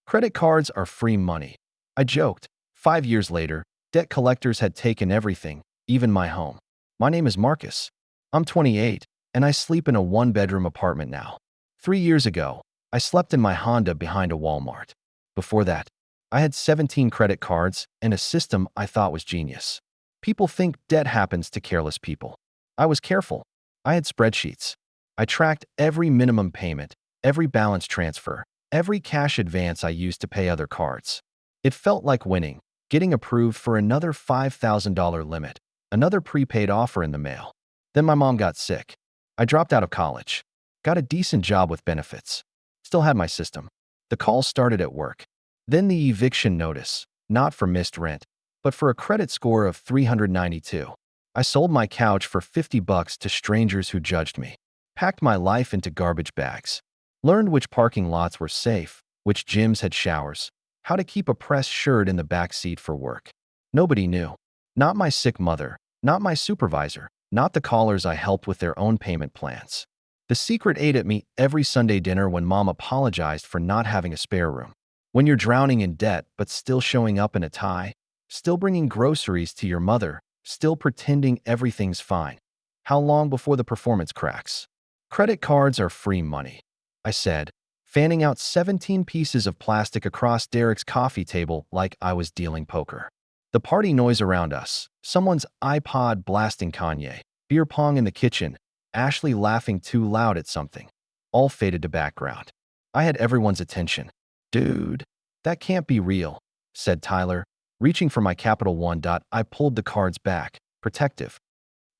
Credit cards are free money. I joked. 5 years later, debt collectors had taken everything, even my home. My name is Marcus. I'm 28, and I sleep in a one-bedroom apartment now. 3 years ago, I slept in my Honda behind a Walmart. Before that, I had 17 credit cards and a system I thought was genius. People think debt happens to careless people. I was careful. I had spreadsheets. I tracked every minimum payment, every balance transfer, every cash advance I used to pay other cards. It felt like winning, getting approved for another $5,000 limit, another prepaid offer in the mail. Then my mom got sick. I dropped out of college, got a decent job with benefits, still had my system. The calls started at work. Then the eviction notice, not for missed rent, but for a credit score of 392. I sold my couch for $50 to strangers who judged me, packed my life into garbage bags, learned which parking lots were safe, which gyms had showers, how to keep a pressed shirt in the backseat for work. Nobody knew. Not my sick mother, not my supervisor, not the callers I helped with their own payment plans. The secret ate at me every Sunday dinner when mom apologized for not having a spare room. When you're drowning in debt but still showing up in a tie, still bringing groceries to your mother, still pretending everything's fine. How long before the performance cracks? Credit cards are free money, I said, fanning out 17 pieces of plastic across Derek's coffee table like I was dealing poker. The party noise around us, someone's iPod blasting Kanye, beer pong in the kitchen, Ashley laughing too loud at something, all faded to background. I had everyone's attention. Dude, that can't be real, said Tyler. Reaching for my Capital One. I pulled the cards back, protective.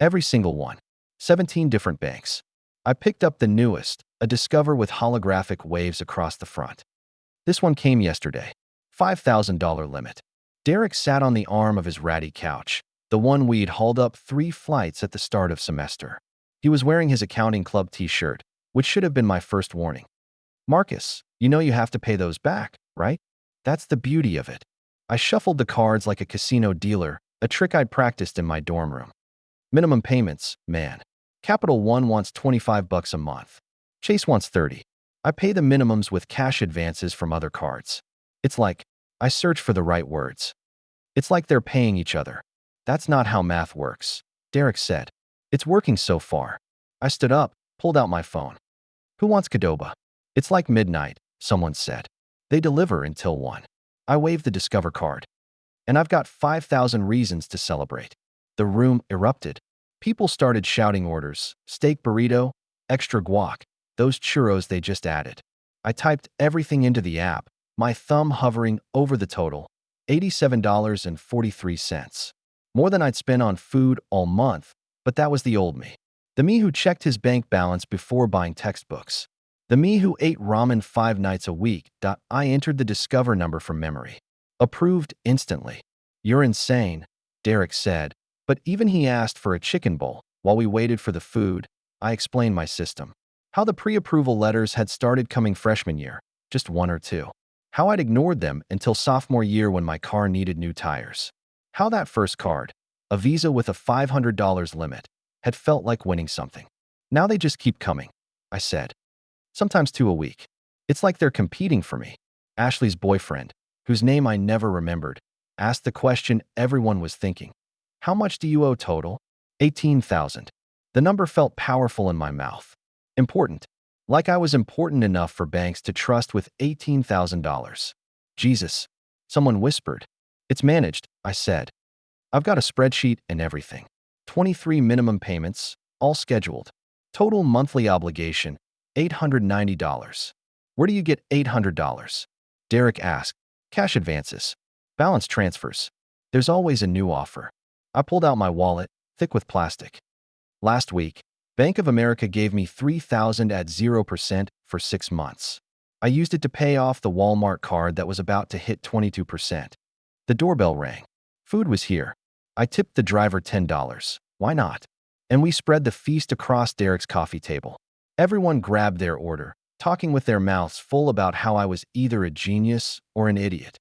Every single one. 17 different banks. I picked up the newest, a Discover with holographic waves across the front. This one came yesterday. $5,000 limit. Derek sat on the arm of his ratty couch, the one we'd hauled up 3 flights at the start of semester. He was wearing his accounting club t-shirt, which should have been my first warning. Marcus, you know you have to pay those back, right? That's the beauty of it. I shuffled the cards like a casino dealer, a trick I'd practiced in my dorm room. Minimum payments, man. Capital One wants $25 a month. Chase wants 30. I pay the minimums with cash advances from other cards. It's like, I search for the right words. It's like they're paying each other. That's not how math works, Derek said. It's working so far. I stood up, pulled out my phone. Who wants Qdoba? It's like midnight, someone said. They deliver until 1. I waved the Discover card. And I've got 5,000 reasons to celebrate. The room erupted. People started shouting orders. Steak burrito, extra guac, those churros they just added. I typed everything into the app, my thumb hovering over the total, $87.43. More than I'd spent on food all month, but that was the old me. The me who checked his bank balance before buying textbooks. The me who ate ramen 5 nights a week. I entered the Discover number from memory. Approved instantly. You're insane, Derek said, but even he asked for a chicken bowl. While we waited for the food, I explained my system. How the pre-approval letters had started coming freshman year, just 1 or 2. How I'd ignored them until sophomore year when my car needed new tires. How that first card, a Visa with a $500 limit, had felt like winning something. Now they just keep coming, I said. Sometimes 2 a week. It's like they're competing for me. Ashley's boyfriend, whose name I never remembered, asked the question everyone was thinking. How much do you owe total? 18,000. The number felt powerful in my mouth. Important. Like I was important enough for banks to trust with $18,000. Jesus. Someone whispered. It's managed, I said. I've got a spreadsheet and everything. 23 minimum payments, all scheduled. Total monthly obligation, $890. Where do you get $800? Derek asked. Cash advances. Balance transfers. There's always a new offer. I pulled out my wallet, thick with plastic. Last week, Bank of America gave me $3,000 at 0% for 6 months. I used it to pay off the Walmart card that was about to hit 22%. The doorbell rang. Food was here. I tipped the driver $10. Why not? And we spread the feast across Derek's coffee table. Everyone grabbed their order, talking with their mouths full about how I was either a genius or an idiot.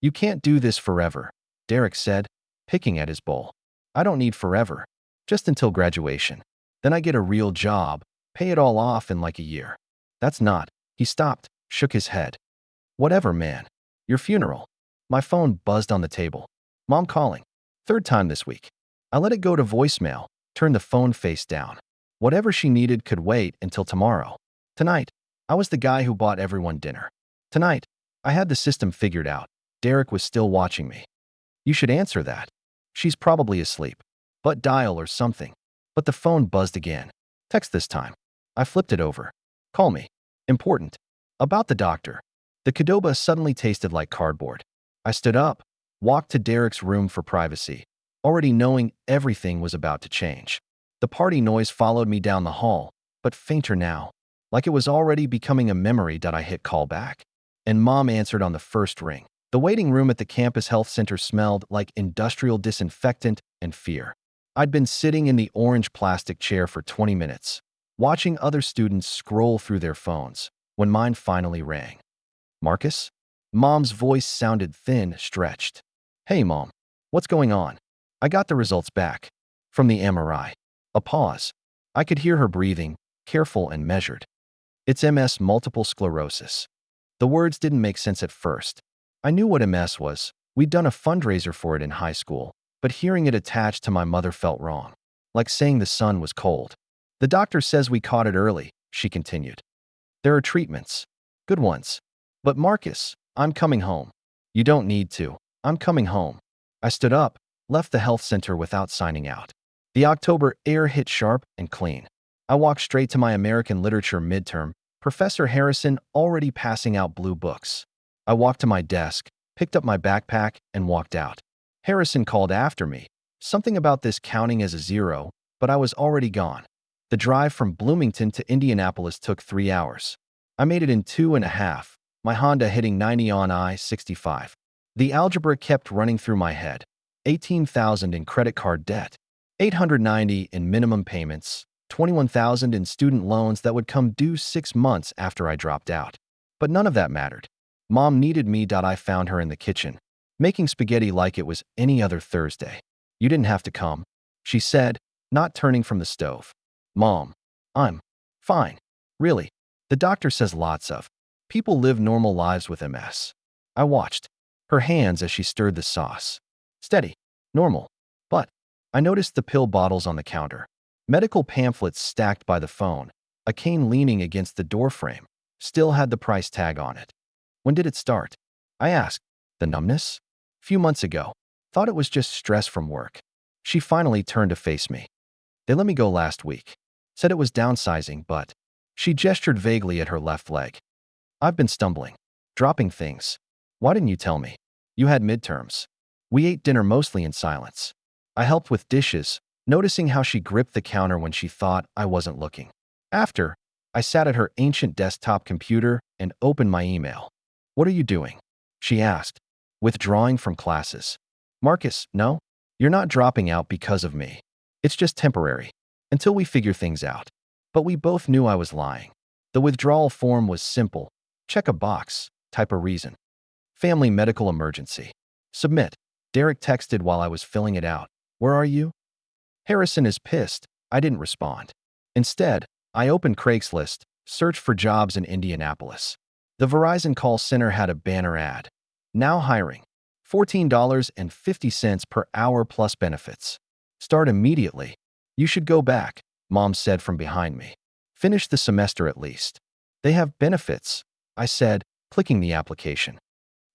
You can't do this forever, Derek said, picking at his bowl. I don't need forever, just until graduation. Then I get a real job, pay it all off in like a year. That's not. He stopped, shook his head. Whatever, man. Your funeral. My phone buzzed on the table. Mom calling. Third time this week. I let it go to voicemail, turned the phone face down. Whatever she needed could wait until tomorrow. Tonight, I was the guy who bought everyone dinner. Tonight, I had the system figured out. Derek was still watching me. You should answer that. She's probably asleep. But dial or something. But the phone buzzed again. Text this time. I flipped it over. Call me. Important. About the doctor. The Qdoba suddenly tasted like cardboard. I stood up, walked to Derek's room for privacy, already knowing everything was about to change. The party noise followed me down the hall, but fainter now, like it was already becoming a memory. I hit call back, and Mom answered on the first ring. The waiting room at the campus health center smelled like industrial disinfectant and fear. I'd been sitting in the orange plastic chair for 20 minutes, watching other students scroll through their phones, when mine finally rang. Marcus? Mom's voice sounded thin, stretched. Hey, Mom. What's going on? I got the results back. From the MRI. A pause. I could hear her breathing, careful and measured. It's MS, multiple sclerosis. The words didn't make sense at first. I knew what MS was. We'd done a fundraiser for it in high school, but hearing it attached to my mother felt wrong, like saying the sun was cold. The doctor says we caught it early, she continued. There are treatments. Good ones. But Marcus, I'm coming home. You don't need to. I'm coming home. I stood up, left the health center without signing out. The October air hit sharp and clean. I walked straight to my American literature midterm, Professor Harrison already passing out blue books. I walked to my desk, picked up my backpack, and walked out. Harrison called after me, something about this counting as a zero, but I was already gone. The drive from Bloomington to Indianapolis took 3 hours. I made it in 2.5, my Honda hitting 90 on I-65. The algebra kept running through my head. $18,000 in credit card debt, $890 in minimum payments, $21,000 in student loans that would come due 6 months after I dropped out. But none of that mattered. Mom needed me. I found her in the kitchen, making spaghetti like it was any other Thursday. You didn't have to come, she said, not turning from the stove. Mom, I'm fine. Really. The doctor says lots of people live normal lives with MS. I watched her hands as she stirred the sauce. Steady. Normal. But I noticed the pill bottles on the counter, medical pamphlets stacked by the phone, a cane leaning against the doorframe, still had the price tag on it. When did it start? I asked. The numbness? Few months ago. Thought it was just stress from work. She finally turned to face me. They let me go last week. Said it was downsizing, but she gestured vaguely at her left leg. I've been stumbling, dropping things. Why didn't you tell me? You had midterms. We ate dinner mostly in silence. I helped with dishes, noticing how she gripped the counter when she thought I wasn't looking. After, I sat at her ancient desktop computer and opened my email. What are you doing? She asked. Withdrawing from classes. Marcus, no? You're not dropping out because of me. It's just temporary, until we figure things out. But we both knew I was lying. The withdrawal form was simple. Check a box, type a reason. Family medical emergency. Submit. Derek texted while I was filling it out. Where are you? Harrison is pissed. I didn't respond. Instead, I opened Craigslist, searched for jobs in Indianapolis. The Verizon call center had a banner ad. Now hiring. $14.50 per hour plus benefits. Start immediately. You should go back, Mom said from behind me. Finish the semester at least. They have benefits, I said, clicking the application.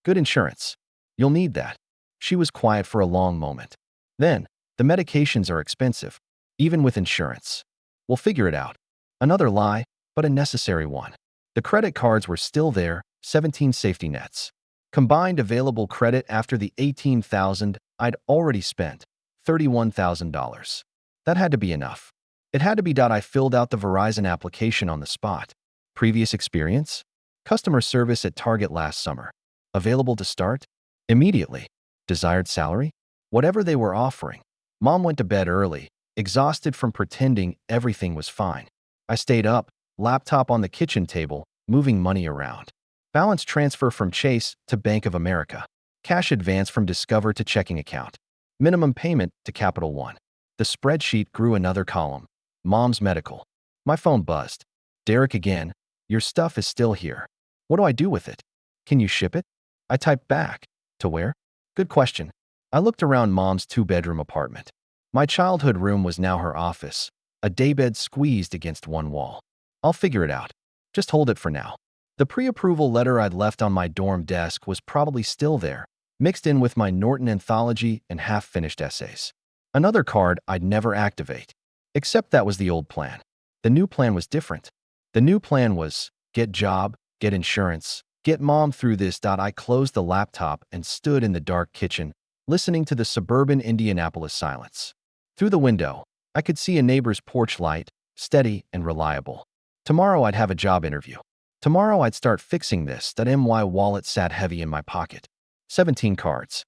Good insurance. You'll need that. She was quiet for a long moment. Then, the medications are expensive, even with insurance. We'll figure it out. Another lie, but a necessary one. The credit cards were still there, 17 safety nets. Combined available credit after the $18,000 I'd already spent, $31,000. That had to be enough. It had to be. I filled out the Verizon application on the spot. Previous experience? Customer service at Target last summer. Available to start? Immediately. Desired salary? Whatever they were offering. Mom went to bed early, exhausted from pretending everything was fine. I stayed up, laptop on the kitchen table, moving money around. Balance transfer from Chase to Bank of America. Cash advance from Discover to checking account. Minimum payment to Capital One. The spreadsheet grew another column. Mom's medical. My phone buzzed. Derek again. Your stuff is still here. What do I do with it? Can you ship it? I typed back. To where? Good question. I looked around Mom's two-bedroom apartment. My childhood room was now her office, a daybed squeezed against one wall. I'll figure it out. Just hold it for now. The pre-approval letter I'd left on my dorm desk was probably still there, mixed in with my Norton anthology and half-finished essays. Another card I'd never activate. Except that was the old plan. The new plan was different. The new plan was get job, get insurance, get mom through this. I closed the laptop and stood in the dark kitchen, listening to the suburban Indianapolis silence. Through the window, I could see a neighbor's porch light, steady and reliable. Tomorrow I'd have a job interview. Tomorrow I'd start fixing this. My wallet sat heavy in my pocket. 17 cards.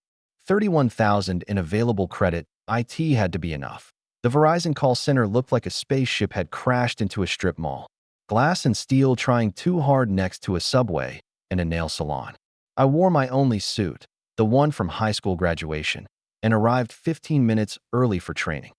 31,000 in available credit. IT had to be enough. The Verizon call center looked like a spaceship had crashed into a strip mall. Glass and steel trying too hard next to a Subway and a nail salon. I wore my only suit, the one from high school graduation, and arrived 15 minutes early for training.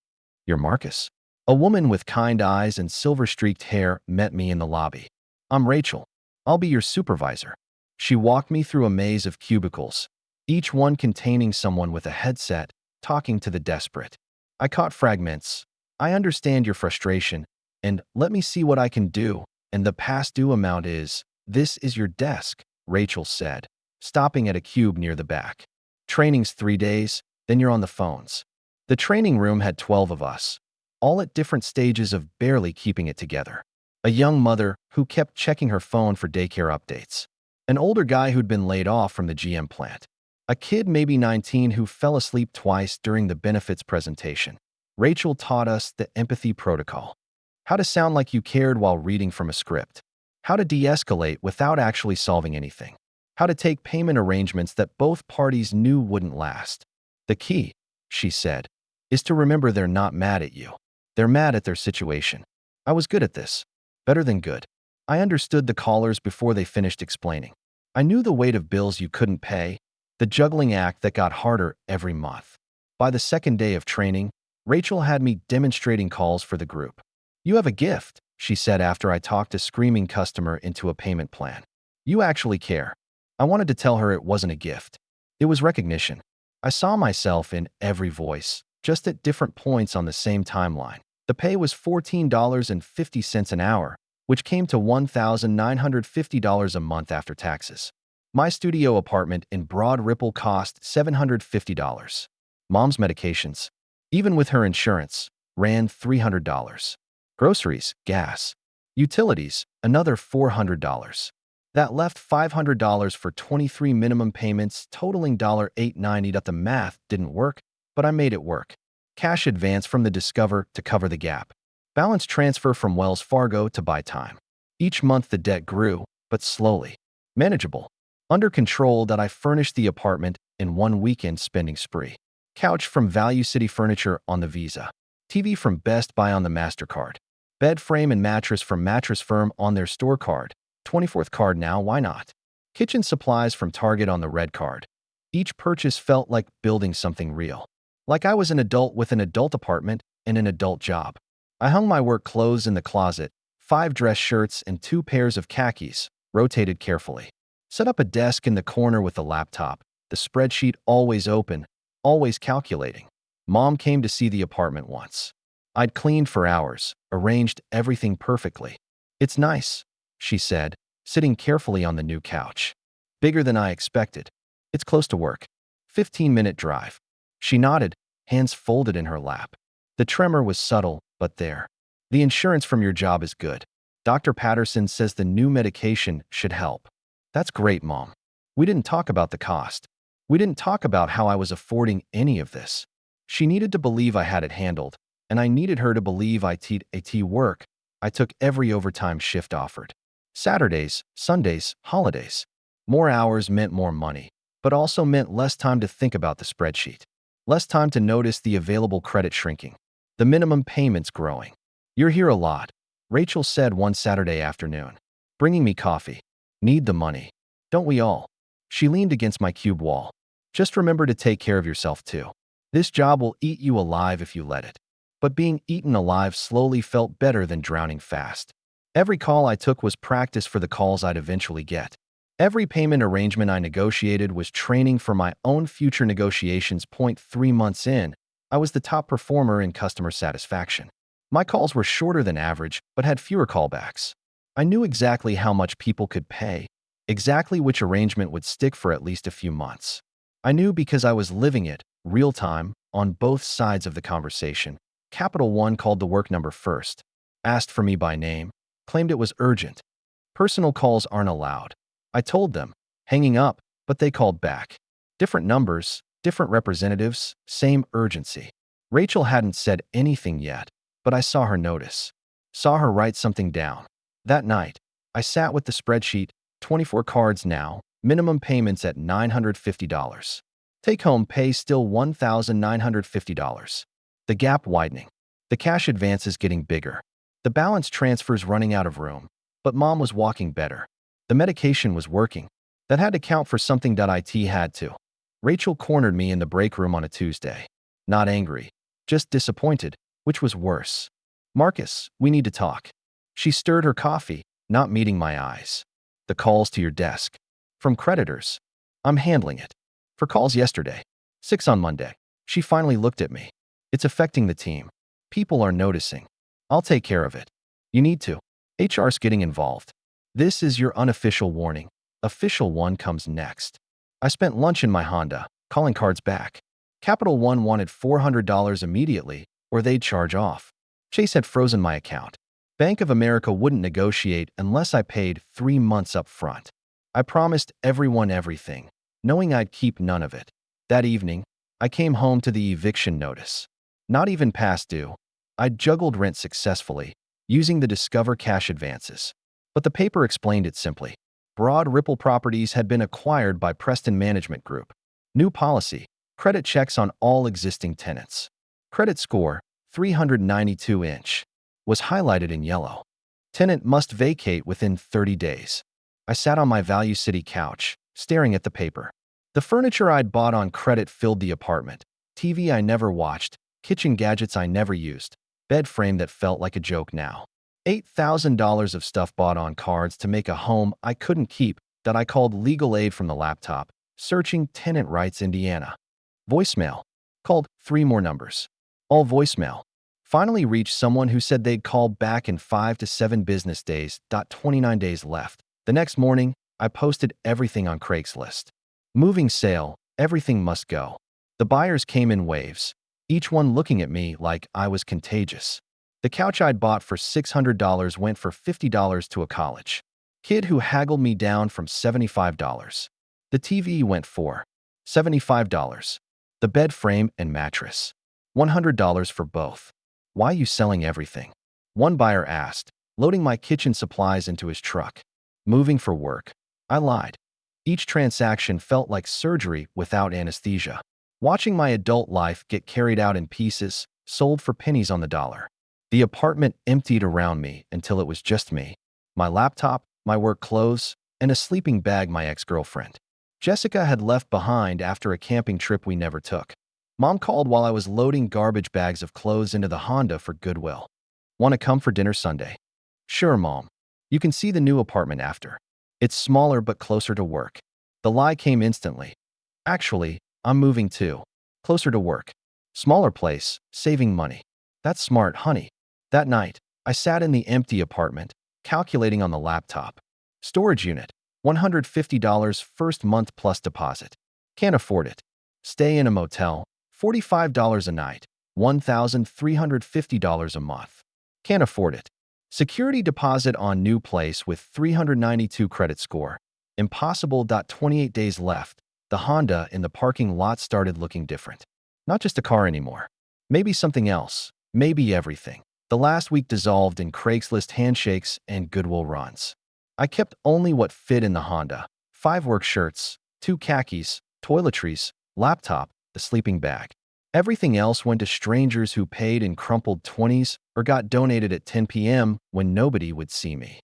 You're Marcus. A woman with kind eyes and silver-streaked hair met me in the lobby. I'm Rachel. I'll be your supervisor. She walked me through a maze of cubicles, each one containing someone with a headset, talking to the desperate. I caught fragments. I understand your frustration, and let me see what I can do. And the past due amount is, this is your desk, Rachel said, stopping at a cube near the back. Training's 3 days, then you're on the phones. The training room had 12 of us, all at different stages of barely keeping it together. A young mother who kept checking her phone for daycare updates. An older guy who'd been laid off from the GM plant. A kid maybe 19 who fell asleep twice during the benefits presentation. Rachel taught us the empathy protocol. How to sound like you cared while reading from a script. How to de-escalate without actually solving anything. How to take payment arrangements that both parties knew wouldn't last. The key, she said, is to remember they're not mad at you. They're mad at their situation. I was good at this. Better than good. I understood the callers before they finished explaining. I knew the weight of bills you couldn't pay, the juggling act that got harder every month. By the second day of training, Rachel had me demonstrating calls for the group. You have a gift, she said after I talked a screaming customer into a payment plan. You actually care. I wanted to tell her it wasn't a gift. It was recognition. I saw myself in every voice, just at different points on the same timeline. The pay was $14.50 an hour, which came to $1,950 a month after taxes. My studio apartment in Broad Ripple cost $750. Mom's medications, even with her insurance, ran $300. Groceries, gas, utilities, another $400. That left $500 for 23 minimum payments, totaling $890. The math didn't work, but I made it work. Cash advance from the Discover to cover the gap. Balance transfer from Wells Fargo to buy time. Each month the debt grew, but slowly. Manageable. Under control. That I furnished the apartment in one weekend spending spree. Couch from Value City Furniture on the Visa. TV from Best Buy on the MasterCard. Bed frame and mattress from Mattress Firm on their store card. 24th card now, why not? Kitchen supplies from Target on the red card. Each purchase felt like building something real. Like I was an adult with an adult apartment and an adult job. I hung my work clothes in the closet, 5 dress shirts and 2 pairs of khakis, rotated carefully. Set up a desk in the corner with a laptop, the spreadsheet always open, always calculating. Mom came to see the apartment once. I'd cleaned for hours, arranged everything perfectly. It's nice, she said, sitting carefully on the new couch. Bigger than I expected. It's close to work. 15-minute drive. She nodded, hands folded in her lap. The tremor was subtle, but there. The insurance from your job is good. Dr. Patterson says the new medication should help. That's great, Mom. We didn't talk about the cost. We didn't talk about how I was affording any of this. She needed to believe I had it handled, and I needed her to believe I'd work. I took every overtime shift offered. Saturdays, Sundays, holidays. More hours meant more money, but also meant less time to think about the spreadsheet. Less time to notice the available credit shrinking. The minimum payments growing. You're here a lot, Rachel said one Saturday afternoon, bringing me coffee. Need the money. Don't we all? She leaned against my cube wall. Just remember to take care of yourself too. This job will eat you alive if you let it. But being eaten alive slowly felt better than drowning fast. Every call I took was practice for the calls I'd eventually get. Every payment arrangement I negotiated was training for my own future negotiations. 3 months in, I was the top performer in customer satisfaction. My calls were shorter than average, but had fewer callbacks. I knew exactly how much people could pay, exactly which arrangement would stick for at least a few months. I knew because I was living it, real time, on both sides of the conversation. Capital One called the work number first, asked for me by name, claimed it was urgent. Personal calls aren't allowed. I told them, hanging up, but they called back. Different numbers, different representatives, same urgency. Rachel hadn't said anything yet, but I saw her notice. Saw her write something down. That night, I sat with the spreadsheet, 24 cards now, minimum payments at $950. Take-home pay still $1,950. The gap widening. The cash advances getting bigger. The balance transfers running out of room. But Mom was walking better. The medication was working. That had to count for something. It had to. Rachel cornered me in the break room on a Tuesday. Not angry, just disappointed, which was worse. "Marcus, we need to talk." She stirred her coffee, not meeting my eyes. "The calls to your desk. From creditors. I'm handling it. For calls yesterday. 6 on Monday." She finally looked at me. "It's affecting the team. People are noticing. I'll take care of it. You need to. HR's getting involved. This is your unofficial warning. Official one comes next." I spent lunch in my Honda, calling cards back. Capital One wanted $400 immediately, or they'd charge off. Chase had frozen my account. Bank of America wouldn't negotiate unless I paid 3 months up front. I promised everyone everything, knowing I'd keep none of it. That evening, I came home to the eviction notice. Not even past due. I'd juggled rent successfully, using the Discover cash advances. But the paper explained it simply. Broad Ripple Properties had been acquired by Preston Management Group. New policy, credit checks on all existing tenants. Credit score, 392-inch, was highlighted in yellow. Tenant must vacate within 30 days. I sat on my Value City couch, staring at the paper. The furniture I'd bought on credit filled the apartment. TV I never watched, kitchen gadgets I never used, bed frame that felt like a joke now. $8,000 of stuff bought on cards to make a home I couldn't keep. That I called legal aid from the laptop, searching tenant rights Indiana. Voicemail. Called 3 more numbers. All voicemail. Finally reached someone who said they'd call back in 5 to 7 business days. 29 days left. The next morning, I posted everything on Craigslist. Moving sale, everything must go. The buyers came in waves, each one looking at me like I was contagious. The couch I'd bought for $600 went for $50 to a college kid who haggled me down from $75. The TV went for $75. The bed frame and mattress, $100 for both. "Why you selling everything?" One buyer asked, loading my kitchen supplies into his truck. "Moving for work." I lied. Each transaction felt like surgery without anesthesia. Watching my adult life get carried out in pieces, sold for pennies on the dollar. The apartment emptied around me until it was just me, my laptop, my work clothes, and a sleeping bag my ex-girlfriend. Jessica had left behind after a camping trip we never took. Mom called while I was loading garbage bags of clothes into the Honda for Goodwill. "Want to come for dinner Sunday?" "Sure, Mom. You can see the new apartment after. It's smaller but closer to work." The lie came instantly. "Actually, I'm moving too. Closer to work. Smaller place, saving money." "That's smart, honey." That night, I sat in the empty apartment, calculating on the laptop. Storage unit, $150 first month plus deposit. Can't afford it. Stay in a motel, $45 a night, $1,350 a month. Can't afford it. Security deposit on new place with 392 credit score. Impossible. 28 days left. The Honda in the parking lot started looking different. Not just a car anymore. Maybe something else. Maybe everything. The last week dissolved in Craigslist handshakes and Goodwill runs. I kept only what fit in the Honda. 5 work shirts, 2 khakis, toiletries, laptop, the sleeping bag. Everything else went to strangers who paid in crumpled 20s or got donated at 10 p.m. when nobody would see me.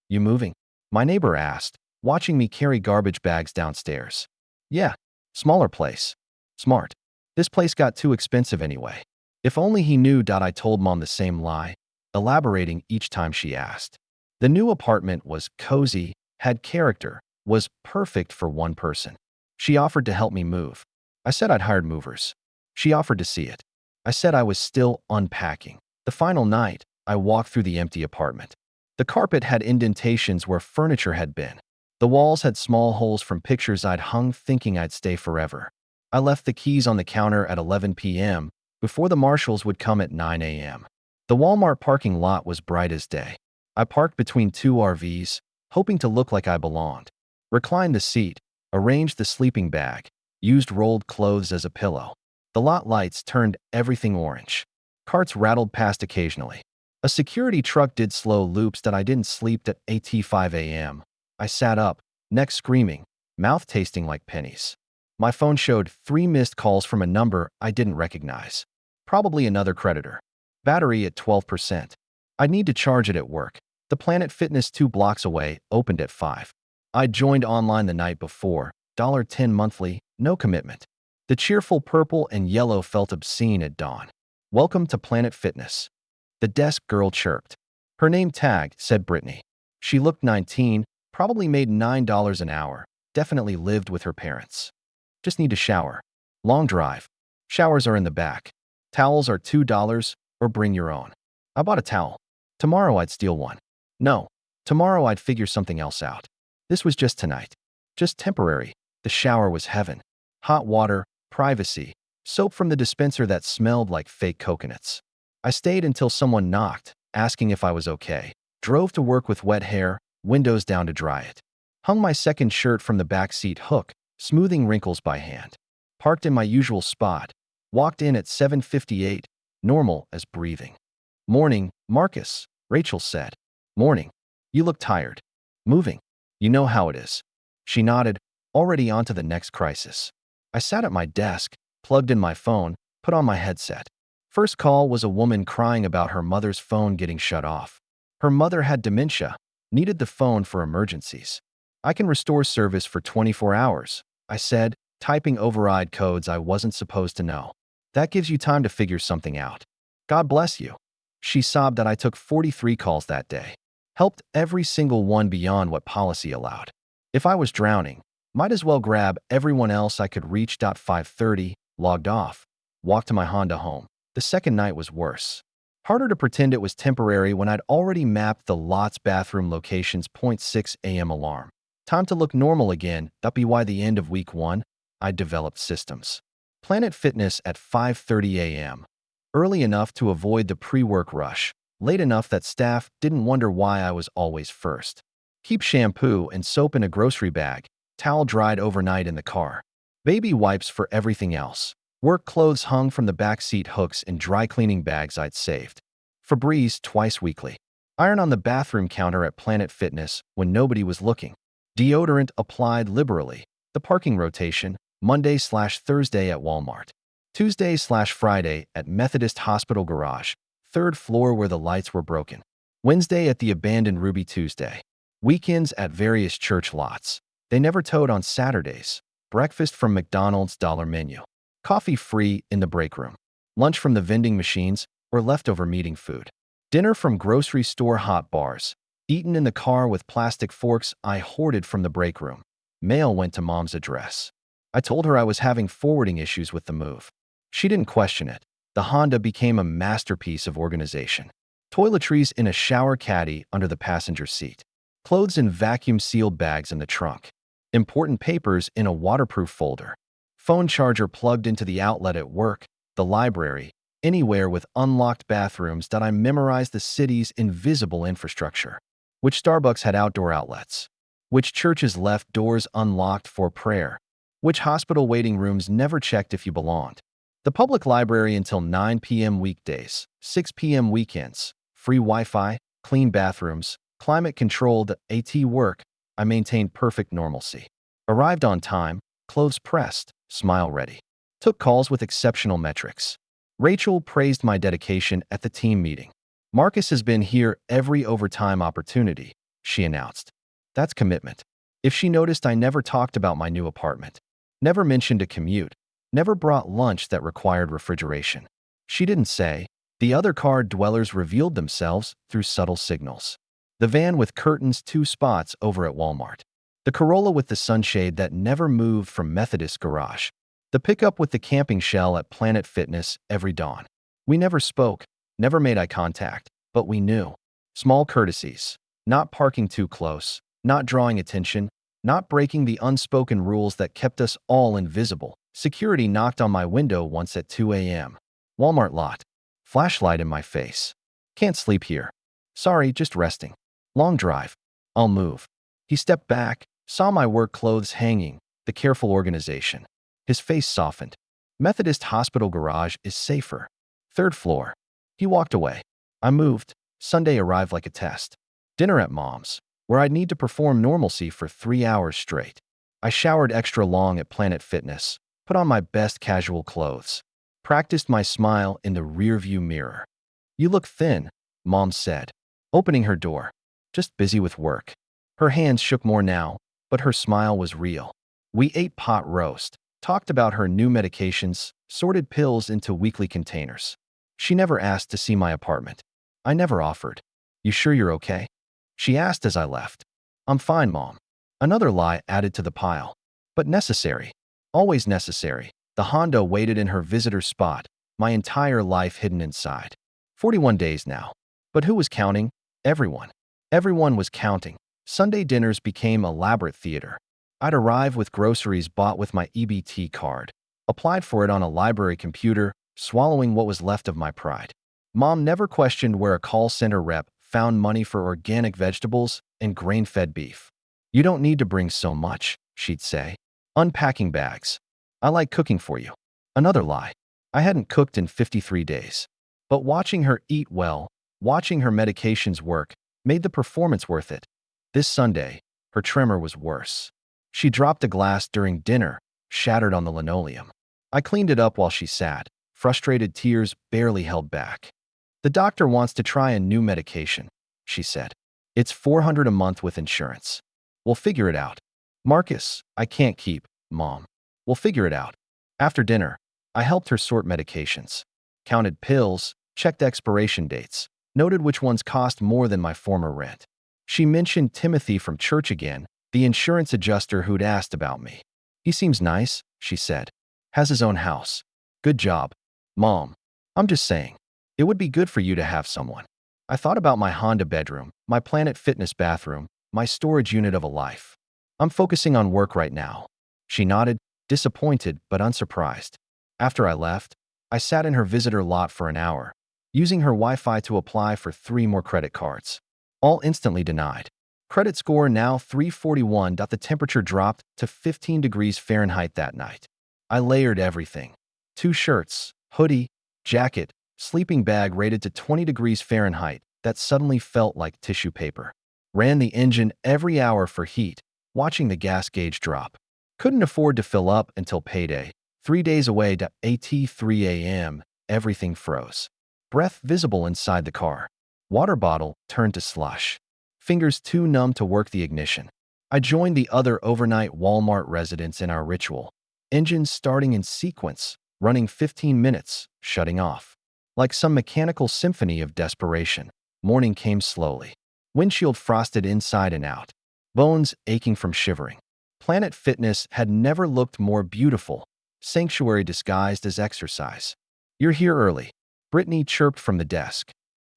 "You moving?" my neighbor asked, watching me carry garbage bags downstairs. "Yeah, smaller place." Smart. This place got too expensive anyway. If only he knew. I told Mom the same lie, elaborating each time she asked. The new apartment was cozy, had character, was perfect for one person. She offered to help me move. I said I'd hired movers. She offered to see it. I said I was still unpacking. The final night, I walked through the empty apartment. The carpet had indentations where furniture had been. The walls had small holes from pictures I'd hung thinking I'd stay forever. I left the keys on the counter at 11 p.m. before the marshals would come at 9 a.m. The Walmart parking lot was bright as day. I parked between two RVs, hoping to look like I belonged. Reclined the seat, arranged the sleeping bag, used rolled clothes as a pillow. The lot lights turned everything orange. Carts rattled past occasionally. A security truck did slow loops that I didn't sleep at 5 a.m. I sat up, neck screaming, mouth tasting like pennies. My phone showed 3 missed calls from a number I didn't recognize. Probably another creditor. Battery at 12%. I'd need to charge it at work. The Planet Fitness 2 blocks away opened at 5. I'd joined online the night before, $10 monthly, no commitment. The cheerful purple and yellow felt obscene at dawn. Welcome to Planet Fitness. The desk girl chirped. Her name tag said Brittany. She looked 19, probably made $9 an hour, definitely lived with her parents. Just need to shower. Long drive. Showers are in the back. Towels are $2 or bring your own. I bought a towel. Tomorrow I'd steal one. No, tomorrow I'd figure something else out. This was just tonight. Just temporary. The shower was heaven. Hot water, privacy, soap from the dispenser that smelled like fake coconuts. I stayed until someone knocked, asking if I was okay. Drove to work with wet hair, windows down to dry it. Hung my second shirt from the backseat hook, smoothing wrinkles by hand. Parked in my usual spot. Walked in at 7:58, normal as breathing. Morning, Marcus, Rachel said. Morning. You look tired. Moving. You know how it is. She nodded, already on to the next crisis. I sat at my desk, plugged in my phone, put on my headset. First call was a woman crying about her mother's phone getting shut off. Her mother had dementia, needed the phone for emergencies. I can restore service for 24 hours, I said, typing override codes I wasn't supposed to know. That gives you time to figure something out. God bless you. She sobbed that I took 43 calls that day. Helped every single one beyond what policy allowed. If I was drowning, might as well grab everyone else I could reach. 5:30, logged off, walked to my Honda home. The second night was worse. Harder to pretend it was temporary when I'd already mapped the lot's bathroom locations. 6 a.m. alarm. Time to look normal again. By the end of week 1, I'd developed systems. Planet Fitness at 5:30 a.m. Early enough to avoid the pre-work rush. Late enough that staff didn't wonder why I was always first. Keep shampoo and soap in a grocery bag. Towel dried overnight in the car. Baby wipes for everything else. Work clothes hung from the backseat hooks in dry cleaning bags I'd saved. Febreze twice weekly. Iron on the bathroom counter at Planet Fitness when nobody was looking. Deodorant applied liberally. The parking rotation, Monday/Thursday at Walmart. Tuesday/Friday at Methodist Hospital Garage, 3rd floor where the lights were broken. Wednesday at the abandoned Ruby Tuesday. Weekends at various church lots. They never towed on Saturdays. Breakfast from McDonald's dollar menu. Coffee free in the break room. Lunch from the vending machines or leftover meeting food. Dinner from grocery store hot bars. Eaten in the car with plastic forks I hoarded from the break room. Mail went to Mom's address. I told her I was having forwarding issues with the move. She didn't question it. The Honda became a masterpiece of organization. Toiletries in a shower caddy under the passenger seat. Clothes in vacuum-sealed bags in the trunk. Important papers in a waterproof folder. Phone charger plugged into the outlet at work, the library, anywhere with unlocked bathrooms. I memorized the city's invisible infrastructure. Which Starbucks had outdoor outlets. Which churches left doors unlocked for prayer. Which hospital waiting rooms never checked if you belonged. The public library until 9 p.m. weekdays, 6 p.m. weekends, free Wi-Fi, clean bathrooms, climate-controlled AT work. I maintained perfect normalcy. Arrived on time, clothes pressed, smile ready. Took calls with exceptional metrics. Rachel praised my dedication at the team meeting. Marcus has been here every overtime opportunity, she announced. That's commitment. If she noticed I never talked about my new apartment, never mentioned a commute, never brought lunch that required refrigeration. She didn't say. The other car dwellers revealed themselves through subtle signals. The van with curtains 2 spots over at Walmart. The Corolla with the sunshade that never moved from Methodist garage. The pickup with the camping shell at Planet Fitness every dawn. We never spoke, never made eye contact, but we knew. Small courtesies. Not parking too close, not drawing attention, not breaking the unspoken rules that kept us all invisible. Security knocked on my window once at 2 a.m. Walmart lot. Flashlight in my face. Can't sleep here. Sorry, just resting. Long drive. I'll move. He stepped back, saw my work clothes hanging, the careful organization. His face softened. Methodist hospital garage is safer. Third floor. He walked away. I moved. Sunday arrived like a test. Dinner at Mom's, where I'd need to perform normalcy for 3 hours straight. I showered extra long at Planet Fitness, put on my best casual clothes, practiced my smile in the rearview mirror. You look thin, Mom said, opening her door. Just busy with work. Her hands shook more now, but her smile was real. We ate pot roast, talked about her new medications, sorted pills into weekly containers. She never asked to see my apartment. I never offered. You sure you're okay? She asked as I left. I'm fine, Mom. Another lie added to the pile. But necessary. Always necessary. The Honda waited in her visitor spot, my entire life hidden inside. 41 days now. But who was counting? Everyone. Everyone was counting. Sunday dinners became elaborate theater. I'd arrive with groceries bought with my EBT card, applied for it on a library computer, swallowing what was left of my pride. Mom never questioned where a call center rep found money for organic vegetables and grain-fed beef. You don't need to bring so much, she'd say. Unpacking bags. I like cooking for you. Another lie. I hadn't cooked in 53 days. But watching her eat well, watching her medications work, made the performance worth it. This Sunday, her tremor was worse. She dropped a glass during dinner, shattered on the linoleum. I cleaned it up while she sat, frustrated tears barely held back. The doctor wants to try a new medication, she said. It's $400 a month with insurance. We'll figure it out. Marcus, I can't keep, Mom. We'll figure it out. After dinner, I helped her sort medications, counted pills, checked expiration dates, noted which ones cost more than my former rent. She mentioned Timothy from church again, the insurance adjuster who'd asked about me. He seems nice, she said. Has his own house. Good job. Mom, I'm just saying. It would be good for you to have someone. I thought about my Honda bedroom, my Planet Fitness bathroom, my storage unit of a life. I'm focusing on work right now. She nodded, disappointed but unsurprised. After I left, I sat in her visitor lot for an hour, using her Wi-Fi to apply for 3 more credit cards. All instantly denied. Credit score now 341. The temperature dropped to 15 degrees Fahrenheit that night. I layered everything. 2 shirts, hoodie, jacket, sleeping bag rated to 20 degrees Fahrenheit that suddenly felt like tissue paper. Ran the engine every hour for heat, watching the gas gauge drop. Couldn't afford to fill up until payday. 3 days away at 3 a.m., everything froze. Breath visible inside the car. Water bottle turned to slush. Fingers too numb to work the ignition. I joined the other overnight Walmart residents in our ritual. Engines starting in sequence, running 15 minutes, shutting off. Like some mechanical symphony of desperation, morning came slowly. Windshield frosted inside and out. Bones aching from shivering. Planet Fitness had never looked more beautiful. Sanctuary disguised as exercise. You're here early. Brittany chirped from the desk.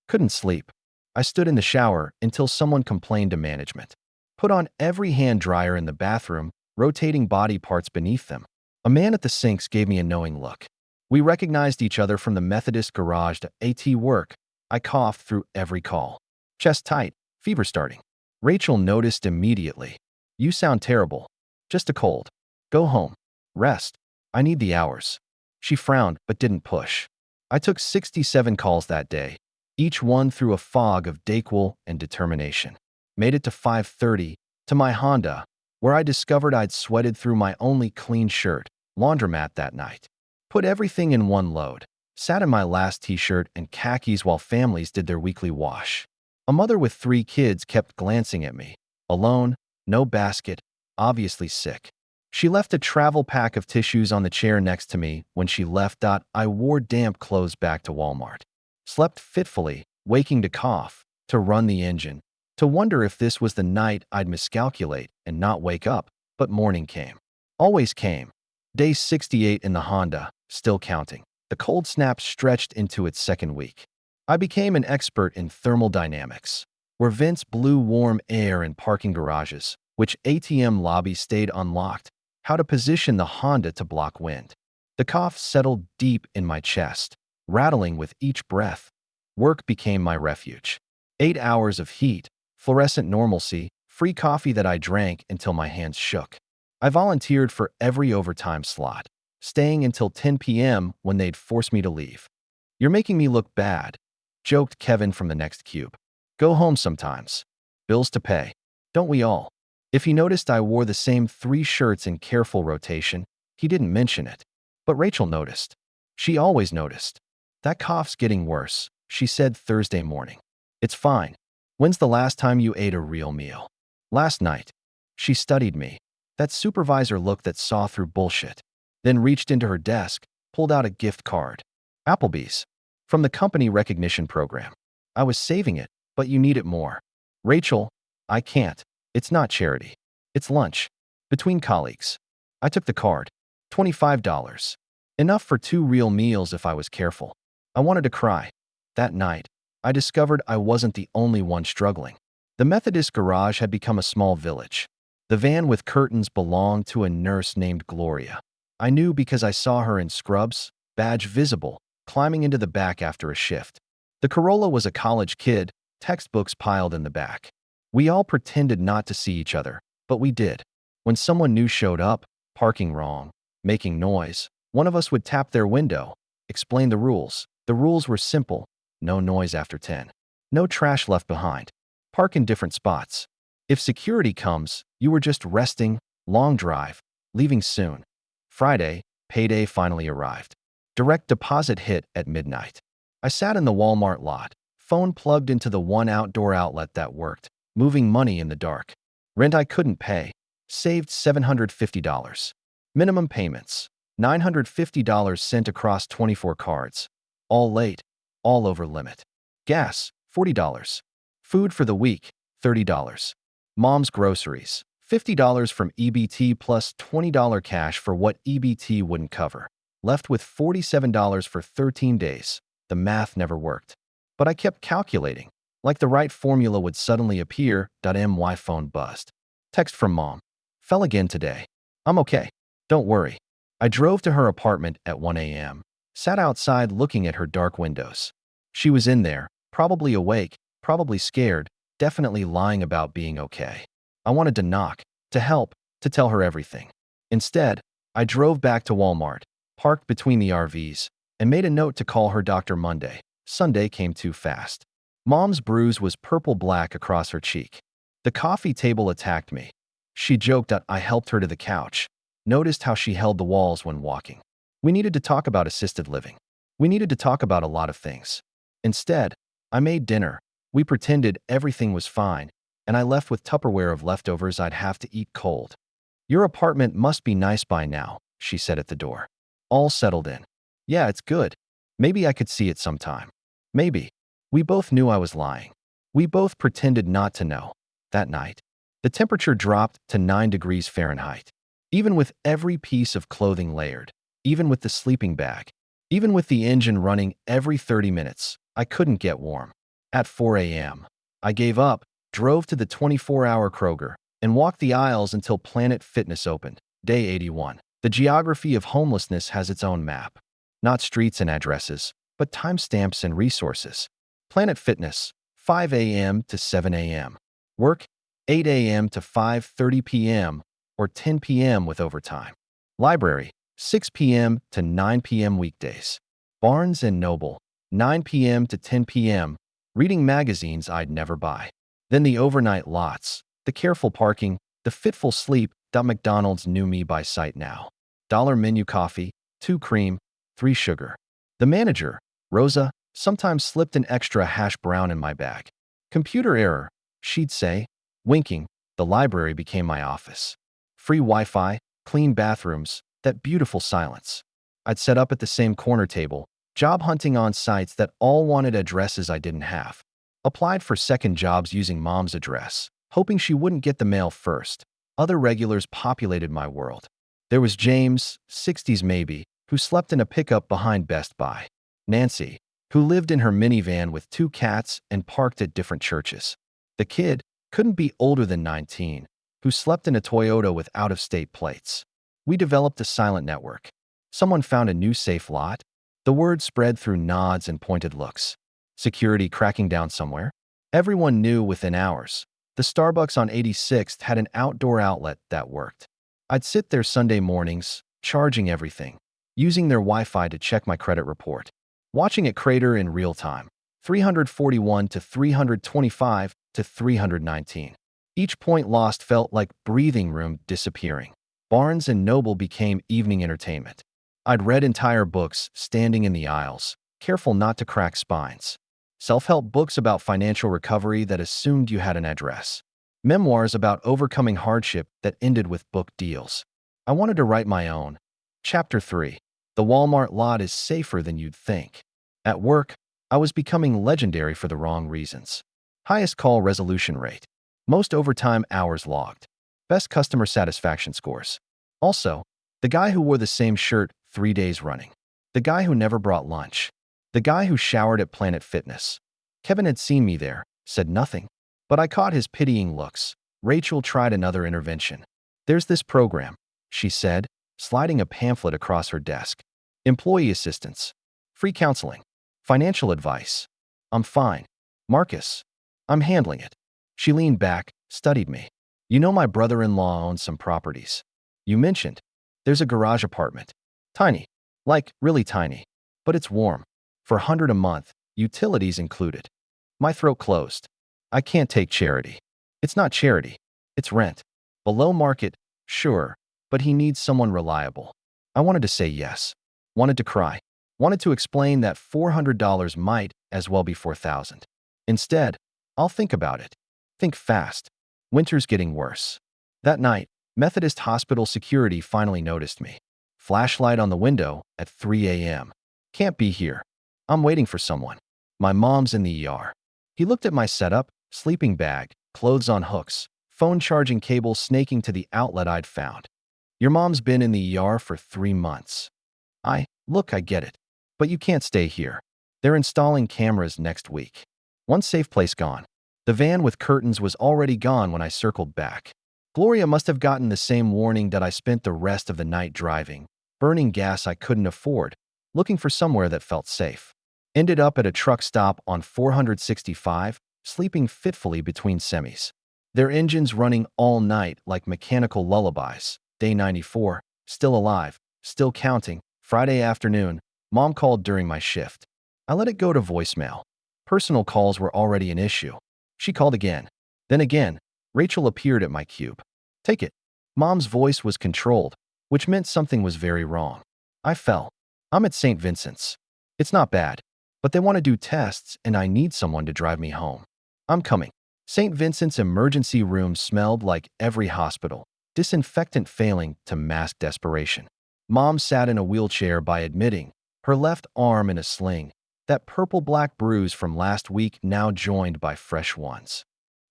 Couldn't sleep. I stood in the shower until someone complained to management. Put on every hand dryer in the bathroom, rotating body parts beneath them. A man at the sinks gave me a knowing look. We recognized each other from the Methodist garage to AT work. I coughed through every call. Chest tight, fever starting. Rachel noticed immediately. You sound terrible. Just a cold. Go home. Rest. I need the hours. She frowned but didn't push. I took 67 calls that day, each one through a fog of Dayquil and determination. Made it to 5:30, to my Honda, where I discovered I'd sweated through my only clean shirt, laundromat that night. Put everything in one load. Sat in my last t-shirt and khakis while families did their weekly wash. A mother with 3 kids kept glancing at me. Alone, no basket, obviously sick. She left a travel pack of tissues on the chair next to me when she left. I wore damp clothes back to Walmart. Slept fitfully, waking to cough, to run the engine, to wonder if this was the night I'd miscalculate and not wake up, but morning came. Always came. Day 68 in the Honda, still counting. The cold snap stretched into its second week. I became an expert in thermodynamics, where vents blew warm air in parking garages, which ATM lobbies stayed unlocked, how to position the Honda to block wind. The cough settled deep in my chest, rattling with each breath. Work became my refuge. 8 hours of heat, fluorescent normalcy, free coffee that I drank until my hands shook. I volunteered for every overtime slot, staying until 10 p.m. when they'd force me to leave. "You're making me look bad," joked Kevin from the next cube. "Go home sometimes. Bills to pay. Don't we all?" If he noticed I wore the same 3 shirts in careful rotation, he didn't mention it. But Rachel noticed. She always noticed. "That cough's getting worse," she said Thursday morning. "It's fine. When's the last time you ate a real meal?" "Last night." She studied me. That supervisor look that saw through bullshit. Then reached into her desk, pulled out a gift card. "Applebee's. From the company recognition program. I was saving it, but you need it more." "Rachel, I can't. It's not charity. It's lunch. Between colleagues." I took the card. $25. Enough for 2 real meals if I was careful. I wanted to cry. That night, I discovered I wasn't the only one struggling. The Methodist garage had become a small village. The van with curtains belonged to a nurse named Gloria. I knew because I saw her in scrubs, badge visible, climbing into the back after a shift. The Corolla was a college kid, textbooks piled in the back. We all pretended not to see each other, but we did. When someone new showed up, parking wrong, making noise, one of us would tap their window, explain the rules. The rules were simple: no noise after 10. No trash left behind. Park in different spots. If security comes, you were just resting, long drive, leaving soon. Friday, payday finally arrived. Direct deposit hit at midnight. I sat in the Walmart lot, phone plugged into the one outdoor outlet that worked, moving money in the dark. Rent I couldn't pay. Saved $750. Minimum payments, $950 sent across 24 cards. All late, all over limit. Gas, $40. Food for the week, $30. Mom's groceries, $50 from EBT plus $20 cash for what EBT wouldn't cover. Left with $47 for 13 days. The math never worked. But I kept calculating. Like the right formula would suddenly appear. My phone buzzed. Text from Mom. "Fell again today. I'm okay. Don't worry." I drove to her apartment at 1 a.m., sat outside looking at her dark windows. She was in there, probably awake, probably scared, definitely lying about being okay. I wanted to knock, to help, to tell her everything. Instead, I drove back to Walmart, parked between the RVs, and made a note to call her doctor Monday. Sunday came too fast. Mom's bruise was purple-black across her cheek. The coffee table attacked me. She joked that I helped her to the couch, noticed how she held the walls when walking. We needed to talk about assisted living. We needed to talk about a lot of things. Instead, I made dinner. We pretended everything was fine, and I left with Tupperware of leftovers I'd have to eat cold. "Your apartment must be nice by now," she said at the door. All settled in. "Yeah, it's good. Maybe I could see it sometime. Maybe." We both knew I was lying. We both pretended not to know. That night, the temperature dropped to 9 degrees Fahrenheit. Even with every piece of clothing layered, even with the sleeping bag, even with the engine running every 30 minutes, I couldn't get warm. At 4 a.m., I gave up, drove to the 24-hour Kroger, and walked the aisles until Planet Fitness opened. Day 81. The geography of homelessness has its own map. Not streets and addresses, but timestamps and resources. Planet Fitness, 5 a.m. to 7 a.m. Work, 8 a.m. to 5:30 p.m. or 10 p.m. with overtime. Library, 6 p.m. to 9 p.m. weekdays. Barnes and Noble, 9 p.m. to 10 p.m., reading magazines I'd never buy. Then the overnight lots, the careful parking, the fitful sleep. McDonald's knew me by sight now. Dollar menu coffee, 2 cream, 3 sugar. The manager, Rosa, sometimes slipped an extra hash brown in my bag. "Computer error," she'd say. Winking, the library became my office. Free Wi-Fi, clean bathrooms, that beautiful silence. I'd set up at the same corner table, job hunting on sites that all wanted addresses I didn't have. Applied for second jobs using mom's address, hoping she wouldn't get the mail first. Other regulars populated my world. There was James, 60s maybe, who slept in a pickup behind Best Buy. Nancy, who lived in her minivan with 2 cats and parked at different churches. The kid couldn't be older than 19, who slept in a Toyota with out-of-state plates. We developed a silent network. Someone found a new safe lot. The word spread through nods and pointed looks. Security cracking down somewhere? Everyone knew within hours. The Starbucks on 86th had an outdoor outlet that worked. I'd sit there Sunday mornings, charging everything, using their Wi-Fi to check my credit report, watching it crater in real time, 341 to 325 to 319. Each point lost felt like breathing room disappearing. Barnes and Noble became evening entertainment. I'd read entire books standing in the aisles, careful not to crack spines. Self-help books about financial recovery that assumed you had an address. Memoirs about overcoming hardship that ended with book deals. I wanted to write my own. Chapter 3. The Walmart lot is safer than you'd think. At work, I was becoming legendary for the wrong reasons. Highest call resolution rate. Most overtime hours logged. Best customer satisfaction scores. Also, the guy who wore the same shirt 3 days running. The guy who never brought lunch. The guy who showered at Planet Fitness. Kevin had seen me there, said nothing. But I caught his pitying looks. Rachel tried another intervention. There's this program, she said, sliding a pamphlet across her desk. Employee assistance. Free counseling. Financial advice. I'm fine. Marcus. I'm handling it. She leaned back, studied me. You know my brother-in-law owns some properties. You mentioned. There's a garage apartment. Tiny. Like, really tiny. But it's warm. For $100 a month, utilities included. My throat closed. I can't take charity. It's not charity. It's rent. Below market, sure, but he needs someone reliable. I wanted to say yes. Wanted to cry. Wanted to explain that $400 might as well be $4,000. Instead, I'll think about it. Think fast. Winter's getting worse. That night, Methodist Hospital security finally noticed me. Flashlight on the window at 3 a.m. Can't be here. I'm waiting for someone. My mom's in the ER. He looked at my setup, sleeping bag, clothes on hooks, phone charging cable snaking to the outlet I'd found. Your mom's been in the ER for 3 months. Look, I get it. But you can't stay here. They're installing cameras next week. One safe place gone. The van with curtains was already gone when I circled back. Gloria must have gotten the same warning that I spent the rest of the night driving, burning gas I couldn't afford, looking for somewhere that felt safe. Ended up at a truck stop on 465, sleeping fitfully between semis. Their engines running all night like mechanical lullabies. Day 94, still alive, still counting. Friday afternoon, Mom called during my shift. I let it go to voicemail. Personal calls were already an issue. She called again. Then again, Rachel appeared at my cube. Take it. Mom's voice was controlled, which meant something was very wrong. I fell. I'm at St. Vincent's. It's not bad, but they want to do tests and I need someone to drive me home. I'm coming. St. Vincent's emergency room smelled like every hospital, disinfectant failing to mask desperation. Mom sat in a wheelchair by admitting, her left arm in a sling, that purple-black bruise from last week now joined by fresh ones.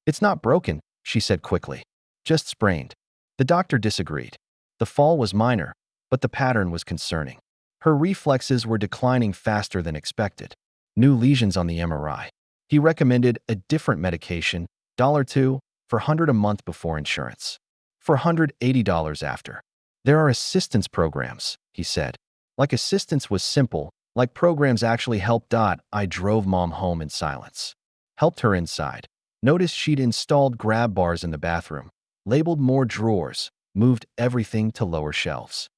It's not broken, she said quickly. Just sprained. The doctor disagreed. The fall was minor, but the pattern was concerning. Her reflexes were declining faster than expected. New lesions on the MRI. He recommended a different medication, $2 for $100 a month before insurance. For $180 after. There are assistance programs, he said. Like assistance was simple, like programs actually helped. I drove Mom home in silence. Helped her inside. Noticed she'd installed grab bars in the bathroom, labeled more drawers, moved everything to lower shelves.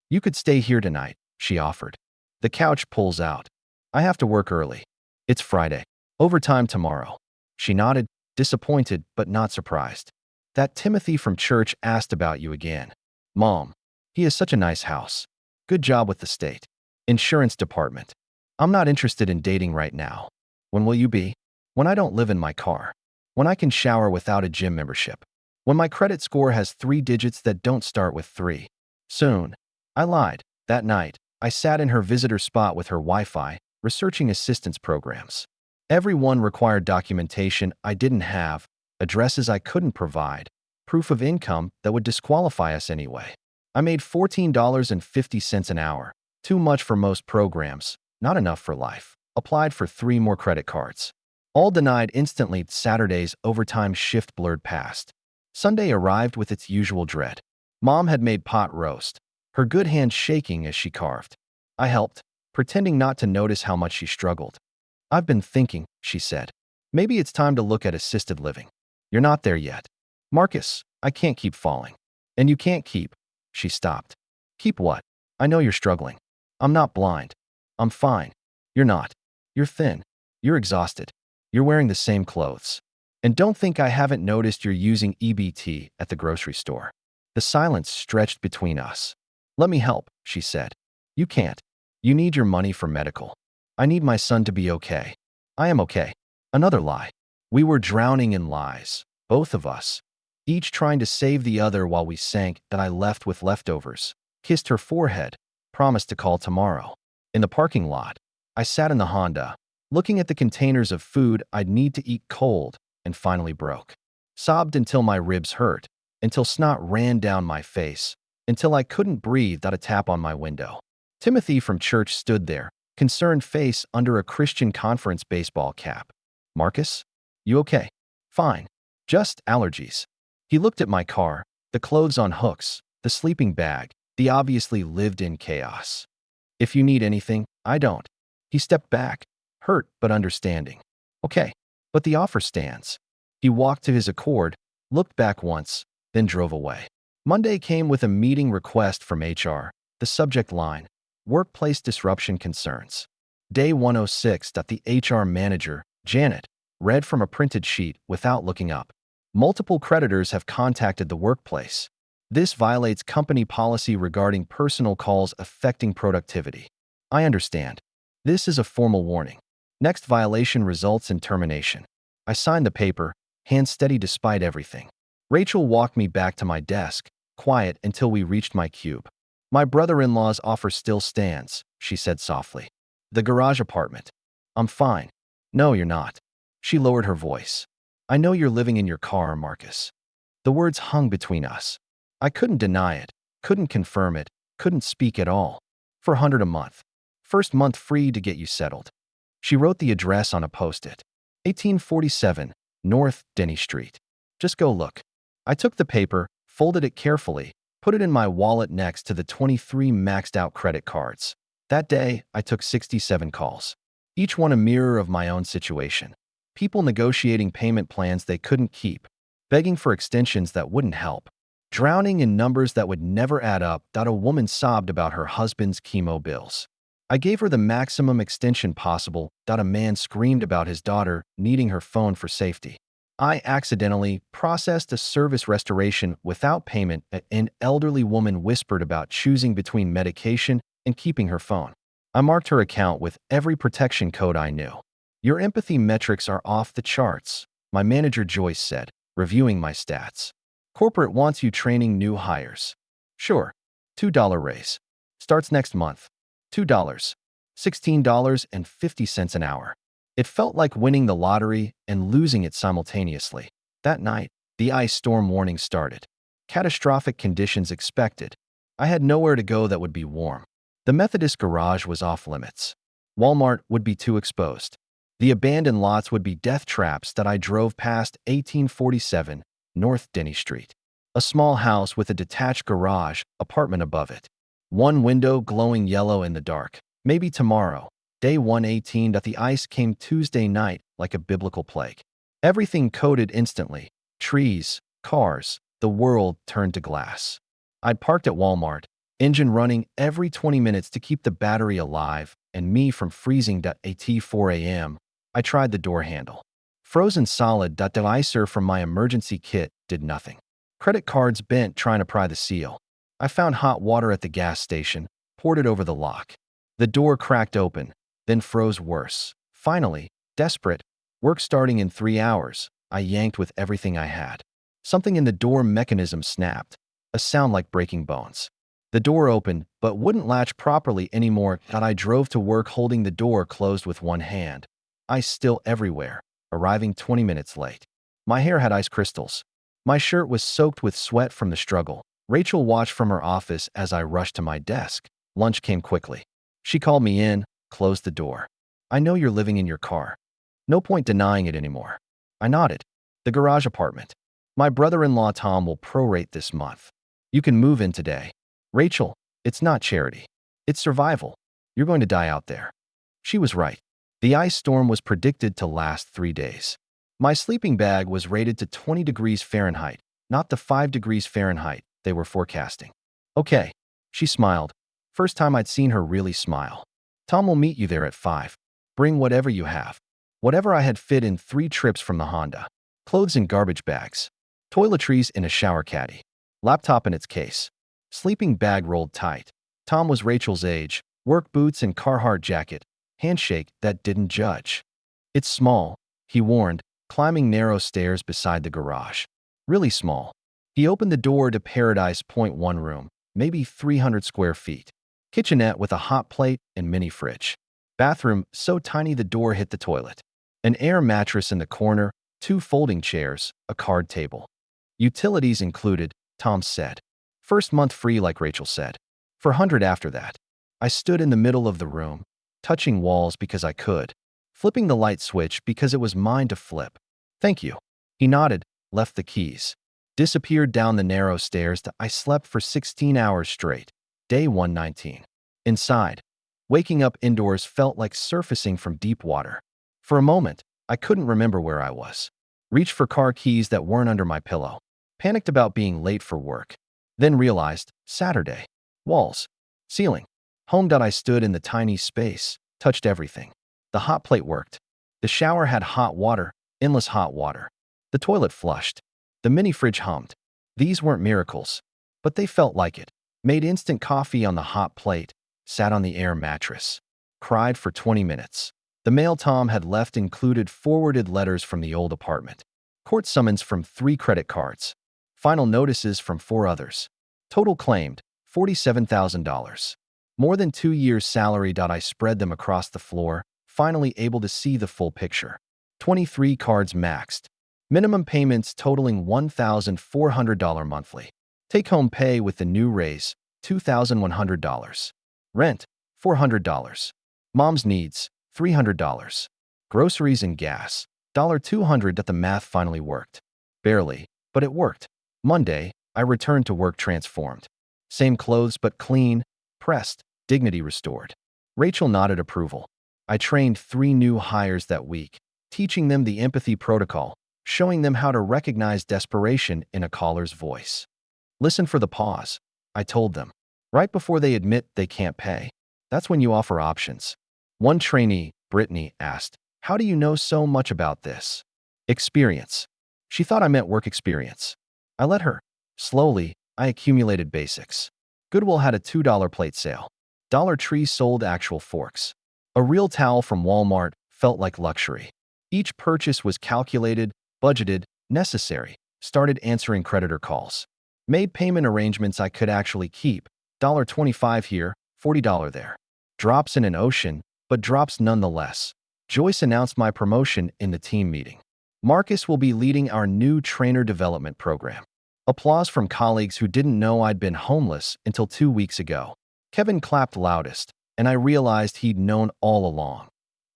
You could stay here tonight, she offered. The couch pulls out. I have to work early. It's Friday. Overtime tomorrow. She nodded, disappointed but not surprised. That Timothy from church asked about you again. Mom, he has such a nice house. Good job with the state. Insurance department. I'm not interested in dating right now. When will you be? When I don't live in my car. When I can shower without a gym membership. When my credit score has 3 digits that don't start with 3. Soon. I lied. That night, I sat in her visitor spot with her Wi-Fi, researching assistance programs. Everyone required documentation I didn't have, addresses I couldn't provide, proof of income that would disqualify us anyway. I made $14.50 an hour, too much for most programs, not enough for life. Applied for 3 more credit cards. All denied instantly. Saturday's overtime shift blurred past. Sunday arrived with its usual dread. Mom had made pot roast, her good hand shaking as she carved. I helped, pretending not to notice how much she struggled. I've been thinking, she said. Maybe it's time to look at assisted living. You're not there yet. Marcus, I can't keep falling. And you can't keep. She stopped. Keep what? I know you're struggling. I'm not blind. I'm fine. You're not. You're thin. You're exhausted. You're wearing the same clothes. And don't think I haven't noticed you're using EBT at the grocery store. The silence stretched between us. Let me help, she said. You can't. You need your money for medical. I need my son to be okay. I am okay. Another lie. We were drowning in lies, both of us, each trying to save the other while we sank. That I left with leftovers, kissed her forehead, promised to call tomorrow. In the parking lot, I sat in the Honda, looking at the containers of food I'd need to eat cold, and finally broke. Sobbed until my ribs hurt, until snot ran down my face, until I couldn't breathe. A tap on my window. Timothy from church stood there, concerned face under a Christian conference baseball cap. Marcus? You okay? Fine. Just allergies. He looked at my car, the clothes on hooks, the sleeping bag, the obviously lived-in chaos. If you need anything, I don't. He stepped back, hurt but understanding. Okay, but the offer stands. He walked to his Accord, looked back once, then drove away. Monday came with a meeting request from HR, the subject line, workplace disruption concerns. Day 106. The HR manager, Janet, read from a printed sheet without looking up. Multiple creditors have contacted the workplace. This violates company policy regarding personal calls affecting productivity. I understand. This is a formal warning. Next violation results in termination. I signed the paper, hands steady despite everything. Rachel walked me back to my desk, quiet until we reached my cube. My brother-in-law's offer still stands, she said softly. The garage apartment. I'm fine. No, you're not. She lowered her voice. I know you're living in your car, Marcus. The words hung between us. I couldn't deny it, couldn't confirm it, couldn't speak at all. For $100 a month. First month free to get you settled. She wrote the address on a post-it. 1847, North Denny Street. Just go look. I took the paper, folded it carefully, put it in my wallet next to the 23 maxed-out credit cards. That day, I took 67 calls. Each one a mirror of my own situation. People negotiating payment plans they couldn't keep, begging for extensions that wouldn't help, drowning in numbers that would never add up. A woman sobbed about her husband's chemo bills. I gave her the maximum extension possible. A man screamed about his daughter needing her phone for safety. I accidentally processed a service restoration without payment. An elderly woman whispered about choosing between medication and keeping her phone. I marked her account with every protection code I knew. Your empathy metrics are off the charts, my manager Joyce said, reviewing my stats. Corporate wants you training new hires. Sure. $2 raise. Starts next month. $2. $16.50 an hour. It felt like winning the lottery and losing it simultaneously. That night, the ice storm warning started. Catastrophic conditions expected. I had nowhere to go that would be warm. The Methodist garage was off limits. Walmart would be too exposed. The abandoned lots would be death traps. I drove past 1847 North Denny Street. A small house with a detached garage apartment above it. One window glowing yellow in the dark. Maybe tomorrow. Day 118. The ice came Tuesday night like a biblical plague. Everything coated instantly. Trees, cars, the world turned to glass. I'd parked at Walmart, engine running every 20 minutes to keep the battery alive and me from freezing. At 4 a.m., I tried the door handle. Frozen solid. The icer from my emergency kit did nothing. Credit cards bent trying to pry the seal. I found hot water at the gas station, poured it over the lock. The door cracked open, then froze worse. Finally, desperate, work starting in 3 hours, I yanked with everything I had. Something in the door mechanism snapped, a sound like breaking bones. The door opened, but wouldn't latch properly anymore. I drove to work holding the door closed with one hand. ice still everywhere, arriving 20 minutes late. My hair had ice crystals. My shirt was soaked with sweat from the struggle. Rachel watched from her office as I rushed to my desk. Lunch came quickly. She called me in, closed the door. I know you're living in your car. No point denying it anymore. I nodded. The garage apartment. My brother-in-law Tom will prorate this month. You can move in today. Rachel, it's not charity. It's survival. You're going to die out there. She was right. The ice storm was predicted to last 3 days. My sleeping bag was rated to 20 degrees Fahrenheit, not the 5 degrees Fahrenheit they were forecasting. Okay, she smiled. First time I'd seen her really smile. Tom will meet you there at 5. Bring whatever you have. Whatever I had fit in 3 trips from the Honda. Clothes in garbage bags. Toiletries in a shower caddy. Laptop in its case. Sleeping bag rolled tight. Tom was Rachel's age. Work boots and Carhartt jacket. Handshake that didn't judge. It's small, he warned, climbing narrow stairs beside the garage. Really small. He opened the door to Paradise Point 1 room, maybe 300 square feet. Kitchenette with a hot plate and mini fridge. Bathroom so tiny the door hit the toilet. An air mattress in the corner, 2 folding chairs, a card table. Utilities included, Tom said. First month free like Rachel said. For 100 after that. I stood in the middle of the room, touching walls because I could, flipping the light switch because it was mine to flip. Thank you. He nodded, left the keys, disappeared down the narrow stairs to I slept for 16 hours straight. Day 119. Inside. Waking up indoors felt like surfacing from deep water. For a moment, I couldn't remember where I was. Reached for car keys that weren't under my pillow. Panicked about being late for work. Then realized, Saturday. Walls. Ceiling. Home. I stood in the tiny space, touched everything. The hot plate worked. The shower had hot water, endless hot water. The toilet flushed. The mini fridge hummed. These weren't miracles, but they felt like it. Made instant coffee on the hot plate, sat on the air mattress. Cried for 20 minutes. The mail Tom had left included forwarded letters from the old apartment. Court summons from 3 credit cards. Final notices from 4 others. Total claimed, $47,000. More than 2 years' salary. I spread them across the floor, finally able to see the full picture. 23 cards maxed. Minimum payments totaling $1,400 monthly. Take-home pay with the new raise, $2,100. Rent, $400. Mom's needs, $300. Groceries and gas, $200. The math finally worked. Barely, but it worked. Monday, I returned to work transformed. Same clothes but clean, pressed, dignity restored. Rachel nodded approval. I trained 3 new hires that week, teaching them the empathy protocol, showing them how to recognize desperation in a caller's voice. Listen for the pause, I told them. Right before they admit they can't pay. That's when you offer options. One trainee, Brittany, asked, "How do you know so much about this?" Experience. She thought I meant work experience. I let her. Slowly, I accumulated basics. Goodwill had a $2 plate sale. Dollar Tree sold actual forks. A real towel from Walmart felt like luxury. Each purchase was calculated, budgeted, necessary. Started answering creditor calls. Made payment arrangements I could actually keep. $25 here, $40 there. Drops in an ocean, but drops nonetheless. Joyce announced my promotion in the team meeting. Marcus will be leading our new trainer development program. Applause from colleagues who didn't know I'd been homeless until 2 weeks ago. Kevin clapped loudest, and I realized he'd known all along.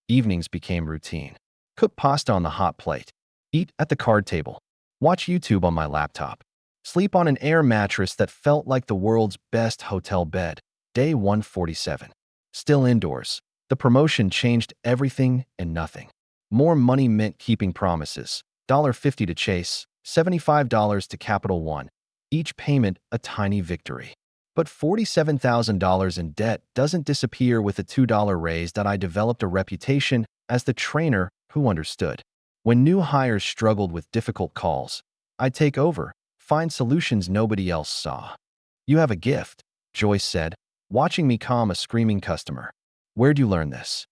Evenings became routine. Cook pasta on the hot plate. Eat at the card table. Watch YouTube on my laptop. Sleep on an air mattress that felt like the world's best hotel bed. Day 147. Still indoors. The promotion changed everything and nothing. More money meant keeping promises. $50 to Chase, $75 to Capital One. Each payment a tiny victory. But $47,000 in debt doesn't disappear with a $2 raise. I developed a reputation as the trainer who understood. When new hires struggled with difficult calls, I'd take over, find solutions nobody else saw. "You have a gift," Joyce said, watching me calm a screaming customer. "Where'd you learn this?"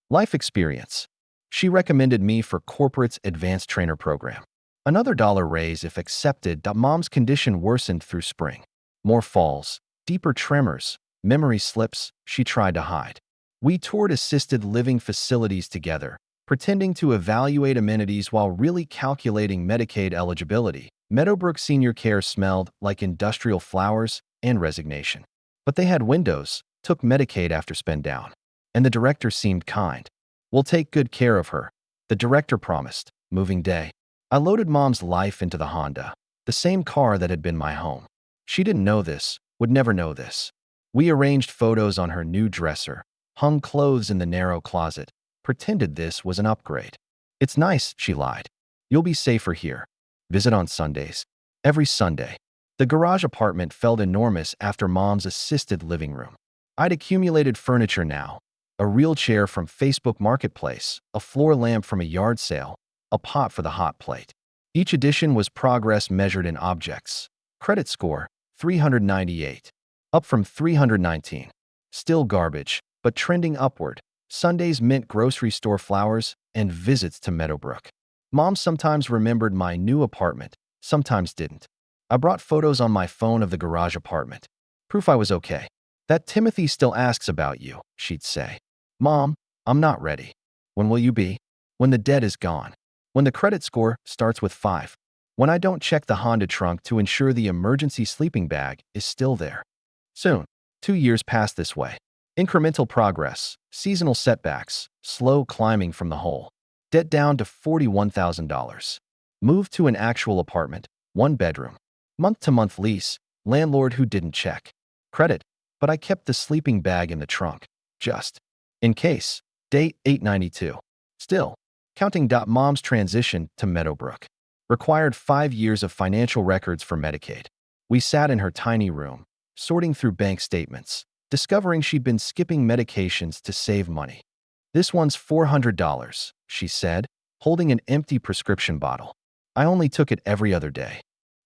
"Life experience." She recommended me for corporate's advanced trainer program. Another dollar raise if accepted. Mom's condition worsened through spring. More falls, deeper tremors, memory slips she tried to hide. We toured assisted living facilities together, pretending to evaluate amenities while really calculating Medicaid eligibility. Meadowbrook Senior Care smelled like industrial flowers and resignation. But they had windows, took Medicaid after spend down. And the director seemed kind. "We'll take good care of her," the director promised. Moving day. I loaded Mom's life into the Honda, the same car that had been my home. She didn't know this, would never know this. We arranged photos on her new dresser, hung clothes in the narrow closet, pretended this was an upgrade. "It's nice," she lied. "You'll be safer here. Visit on Sundays." Every Sunday. The garage apartment felt enormous after Mom's assisted living room. I'd accumulated furniture now. A real chair from Facebook Marketplace, a floor lamp from a yard sale, a pot for the hot plate. Each addition was progress measured in objects. Credit score, 398. Up from 319. Still garbage, but trending upward. Sundays meant grocery store flowers and visits to Meadowbrook. Mom sometimes remembered my new apartment, sometimes didn't. I brought photos on my phone of the garage apartment. Proof I was okay. "That Timothy still asks about you," she'd say. "Mom, I'm not ready." "When will you be?" "When the debt is gone. When the credit score starts with 5. When I don't check the Honda trunk to ensure the emergency sleeping bag is still there." Soon. 2 years passed this way. Incremental progress, seasonal setbacks, slow climbing from the hole. Debt down to $41,000. Moved to an actual apartment, 1 bedroom. Month-to-month lease, landlord who didn't check. Credit, but I kept the sleeping bag in the trunk. Just in case. Day 892. Still. Counting. Mom's transition to Meadowbrook. Required 5 years of financial records for Medicaid. We sat in her tiny room, sorting through bank statements, discovering she'd been skipping medications to save money. "This one's $400, she said, holding an empty prescription bottle. I only took it every other day.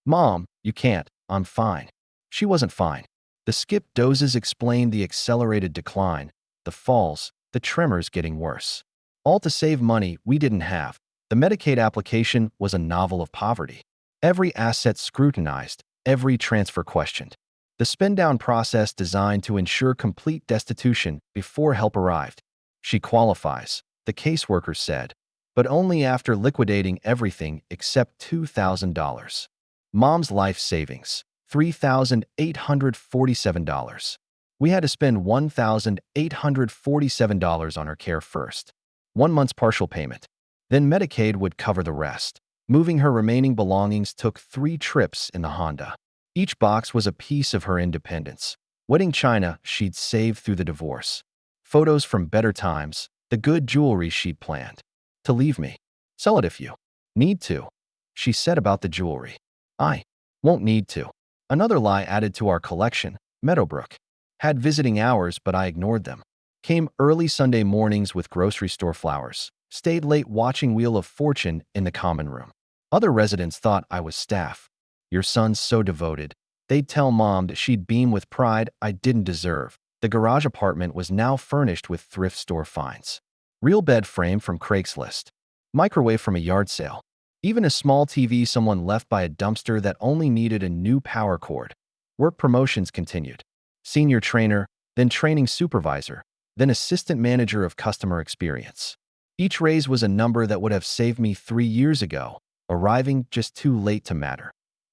"Mom, you can't. I'm fine." She wasn't fine. The skip doses explained the accelerated decline, the falls, the tremors getting worse. All to save money we didn't have. The Medicaid application was a novel of poverty. Every asset scrutinized, every transfer questioned. The spend-down process designed to ensure complete destitution before help arrived. "She qualifies," the caseworker said, but only after liquidating everything except $2,000. Mom's life savings, $3,847. We had to spend $1,847 on her care first. 1 month's partial payment. Then Medicaid would cover the rest. Moving her remaining belongings took 3 trips in the Honda. Each box was a piece of her independence. Wedding china she'd saved through the divorce. Photos from better times, the good jewelry she'd planned. "To leave me. Sell it if you need to," she said about the jewelry. "I won't need to." Another lie added to our collection. Meadowbrook had visiting hours, but I ignored them. Came early Sunday mornings with grocery store flowers. Stayed late watching Wheel of Fortune in the common room. Other residents thought I was staff. "Your son's so devoted." They'd tell Mom that she'd beam with pride I didn't deserve. The garage apartment was now furnished with thrift store finds. Real bed frame from Craigslist. Microwave from a yard sale. Even a small TV someone left by a dumpster that only needed a new power cord. Work promotions continued. Senior trainer, then training supervisor, then assistant manager of customer experience. Each raise was a number that would have saved me 3 years ago, arriving just too late to matter.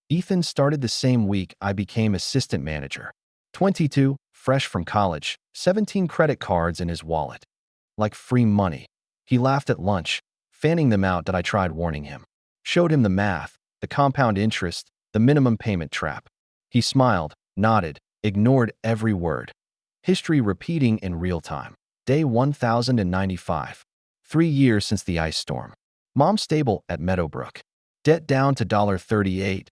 Ethan started the same week I became assistant manager. 22, fresh from college, 17 credit cards in his wallet. Like free money. He laughed at lunch, fanning them out that I tried warning him. Showed him the math, the compound interest, the minimum payment trap. He smiled, nodded, ignored every word. History repeating in real time. Day 1095. 3 years since the ice storm. Mom stable at Meadowbrook. Debt down to $38,000.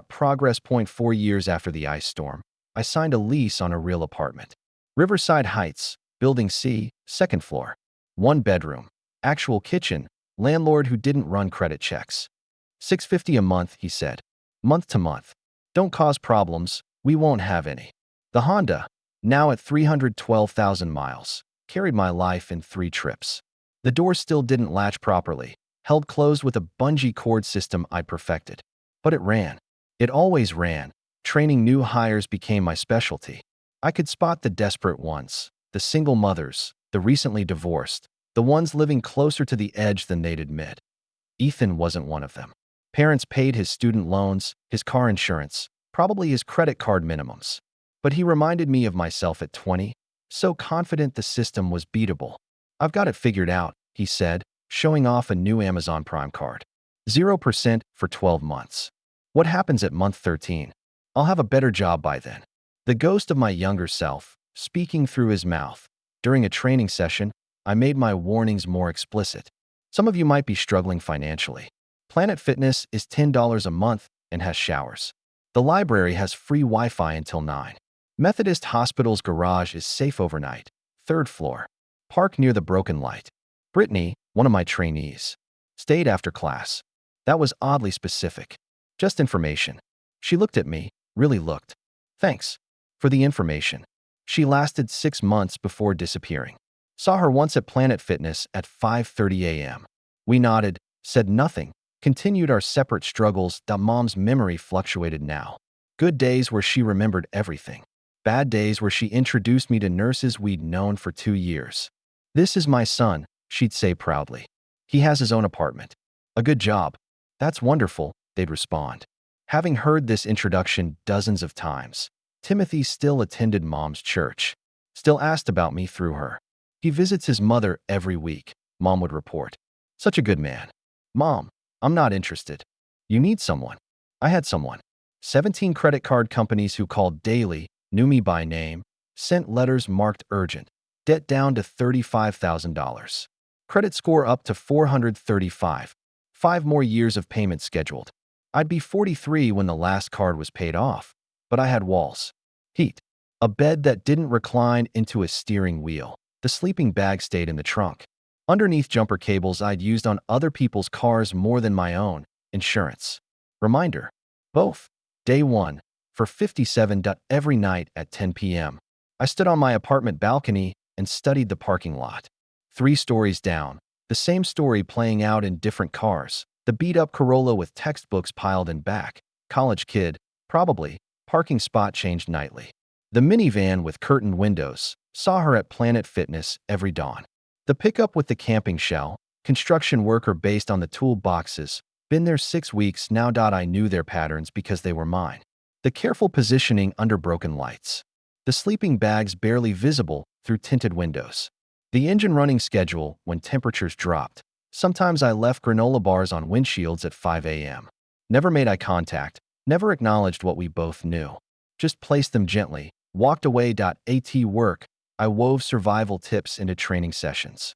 Progress point 4 years after the ice storm. I signed a lease on a real apartment. Riverside Heights, Building C, 2nd floor. 1 bedroom. Actual kitchen. Landlord who didn't run credit checks. $650 a month, he said. Month to month. Don't cause problems, we won't have any. The Honda, now at 312,000 miles, carried my life in 3 trips. The door still didn't latch properly, held closed with a bungee cord system I perfected. But it ran. It always ran. Training new hires became my specialty. I could spot the desperate ones, the single mothers, the recently divorced, The ones living closer to the edge than they'd admit. Ethan wasn't one of them. Parents paid his student loans, his car insurance, probably his credit card minimums. But he reminded me of myself at 20, so confident the system was beatable. "I've got it figured out," he said, showing off a new Amazon Prime card. 0% for 12 months. What happens at month 13? I'll have a better job by then. The ghost of my younger self, speaking through his mouth. During a training session, I made my warnings more explicit. Some of you might be struggling financially. Planet Fitness is $10 a month and has showers. The library has free Wi-Fi until 9. Methodist Hospital's garage is safe overnight. 3rd floor. Park near the broken light. Brittany, one of my trainees, stayed after class. That was oddly specific. Just information. She looked at me, really looked. Thanks for the information. She lasted 6 months before disappearing. Saw her once at Planet Fitness at 5:30 a.m. We nodded, said nothing, continued our separate struggles. Mom's memory fluctuated now. Good days where she remembered everything. Bad days where she introduced me to nurses we'd known for 2 years. "This is my son," she'd say proudly. "He has his own apartment. A good job." "That's wonderful," they'd respond. Having heard this introduction dozens of times, Timothy still attended Mom's church, still asked about me through her. "He visits his mother every week," Mom would report. "Such a good man." "Mom, I'm not interested." "You need someone." I had someone. 17 credit card companies who called daily, knew me by name, sent letters marked urgent, debt down to $35,000. Credit score up to 435. 5 more years of payment scheduled. I'd be 43 when the last card was paid off, but I had walls, heat, a bed that didn't recline into a steering wheel. The sleeping bag stayed in the trunk. Underneath jumper cables I'd used on other people's cars more than my own. Insurance. Reminder. Both. Day 1. For 57. Every night at 10 p.m. I stood on my apartment balcony and studied the parking lot. 3 stories down. The same story playing out in different cars. The beat-up Corolla with textbooks piled in back. College kid. Probably. Parking spot changed nightly. The minivan with curtained windows. Saw her at Planet Fitness every dawn. The pickup with the camping shell. Construction worker based on the toolboxes. Been there 6 weeks now. I knew their patterns because they were mine. The careful positioning under broken lights. The sleeping bags barely visible through tinted windows. The engine running schedule when temperatures dropped. Sometimes I left granola bars on windshields at 5 a.m. Never made eye contact, never acknowledged what we both knew. Just placed them gently, walked away. At work, I wove survival tips into training sessions.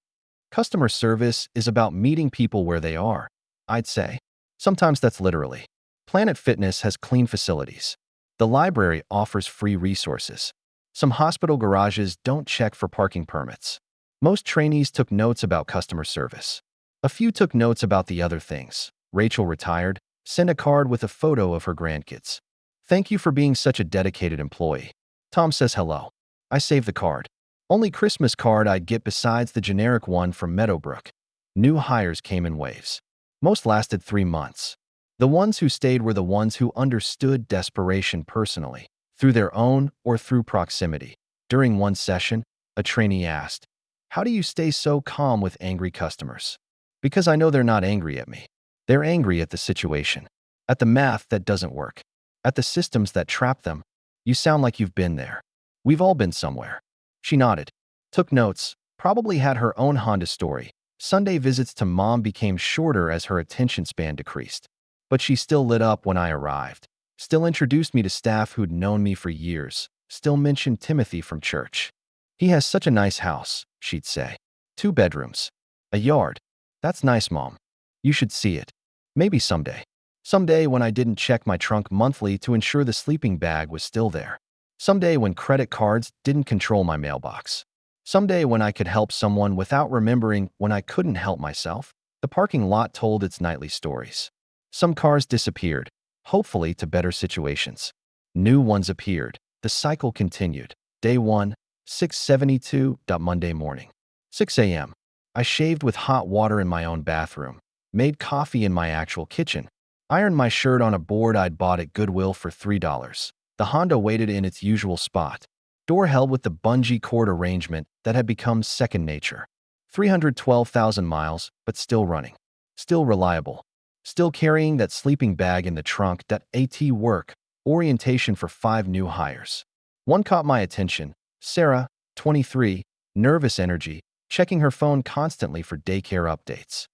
Customer service is about meeting people where they are, I'd say. Sometimes that's literally. Planet Fitness has clean facilities. The library offers free resources. Some hospital garages don't check for parking permits. Most trainees took notes about customer service. A few took notes about the other things. Rachel retired, sent a card with a photo of her grandkids. "Thank you for being such a dedicated employee." Tom says hello. I save the card. Only Christmas card I'd get besides the generic one from Meadowbrook. New hires came in waves. Most lasted 3 months. The ones who stayed were the ones who understood desperation personally, through their own or through proximity. During one session, a trainee asked, "How do you stay so calm with angry customers?" Because I know they're not angry at me. They're angry at the situation, at the math that doesn't work, at the systems that trap them. "You sound like you've been there." "We've all been somewhere." She nodded, took notes, probably had her own Honda story. Sunday visits to Mom became shorter as her attention span decreased. But she still lit up when I arrived, still introduced me to staff who'd known me for years, still mentioned Timothy from church. "He has such a nice house," she'd say. 2 bedrooms. A yard. "That's nice, Mom. You should see it." Maybe someday. Someday when I didn't check my trunk monthly to ensure the sleeping bag was still there. Someday when credit cards didn't control my mailbox. Someday when I could help someone without remembering when I couldn't help myself. The parking lot told its nightly stories. Some cars disappeared, hopefully to better situations. New ones appeared. The cycle continued. Day 1, 6:72. Monday morning. 6 a.m. I shaved with hot water in my own bathroom, made coffee in my actual kitchen, ironed my shirt on a board I'd bought at Goodwill for $3. The Honda waited in its usual spot. Door held with the bungee cord arrangement that had become second nature. 312,000 miles, but still running. Still reliable. Still carrying that sleeping bag in the trunk. That AT work. Orientation for 5 new hires. One caught my attention. Sarah, 23, nervous energy, checking her phone constantly for daycare updates.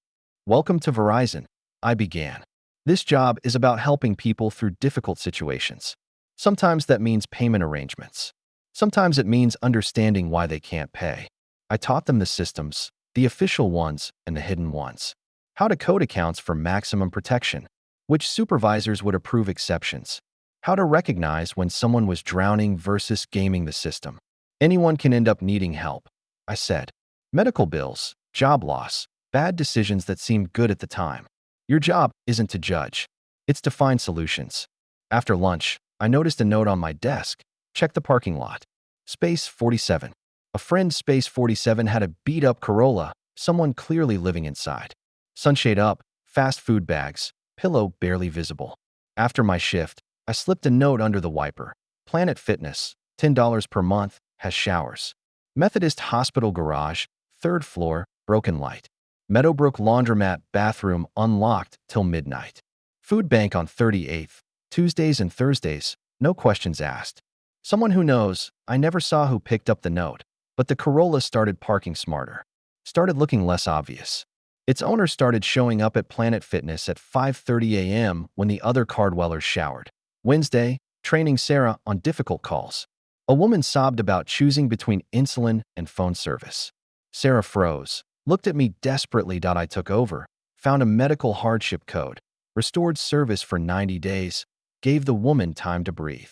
Welcome to Verizon, I began. This job is about helping people through difficult situations. Sometimes that means payment arrangements. Sometimes it means understanding why they can't pay. I taught them the systems, the official ones and the hidden ones. How to code accounts for maximum protection. Which supervisors would approve exceptions. How to recognize when someone was drowning versus gaming the system. Anyone can end up needing help, I said. Medical bills, job loss, bad decisions that seemed good at the time. Your job isn't to judge. It's to find solutions. After lunch, I noticed a note on my desk. Check the parking lot. Space 47. A friend Space 47 had a beat-up Corolla, someone clearly living inside. Sunshade up, fast food bags, pillow barely visible. After my shift, I slipped a note under the wiper. Planet Fitness, $10 per month, has showers. Methodist Hospital garage, 3rd floor, broken light. Meadowbrook laundromat bathroom unlocked till midnight. Food bank on 38th, Tuesdays and Thursdays, no questions asked. Someone who knows. I never saw who picked up the note, but the Corolla started parking smarter. Started looking less obvious. Its owner started showing up at Planet Fitness at 5:30 a.m. when the other car dwellers showered. Wednesday, training Sarah on difficult calls. A woman sobbed about choosing between insulin and phone service. Sarah froze, looked at me desperately. I took over, found a medical hardship code, restored service for 90 days, gave the woman time to breathe.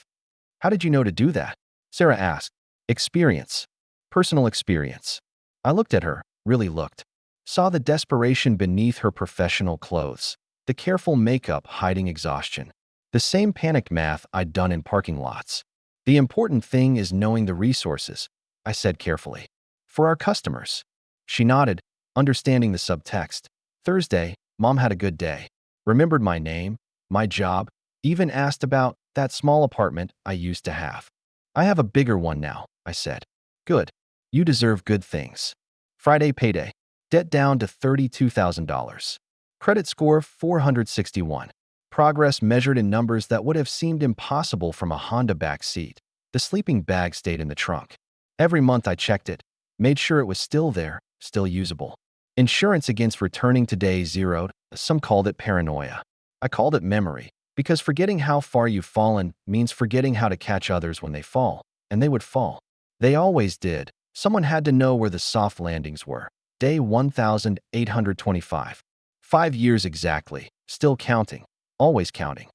How did you know to do that? Sarah asked. Experience. Personal experience. I looked at her, really looked. Saw the desperation beneath her professional clothes, the careful makeup hiding exhaustion. The same panicked math I'd done in parking lots. The important thing is knowing the resources, I said carefully. For our customers. She nodded, understanding the subtext. Thursday, Mom had a good day. Remembered my name, my job, even asked about that small apartment I used to have. I have a bigger one now, I said. Good. You deserve good things. Friday payday. Debt down to $32,000. Credit score 461. Progress measured in numbers that would have seemed impossible from a Honda backseat. The sleeping bag stayed in the trunk. Every month I checked it, made sure it was still there, still usable. Insurance against returning today zeroed. Some called it paranoia. I called it memory, because forgetting how far you've fallen means forgetting how to catch others when they fall, and they would fall. They always did. Someone had to know where the soft landings were. Day 1825. 5 years exactly, still counting, always counting.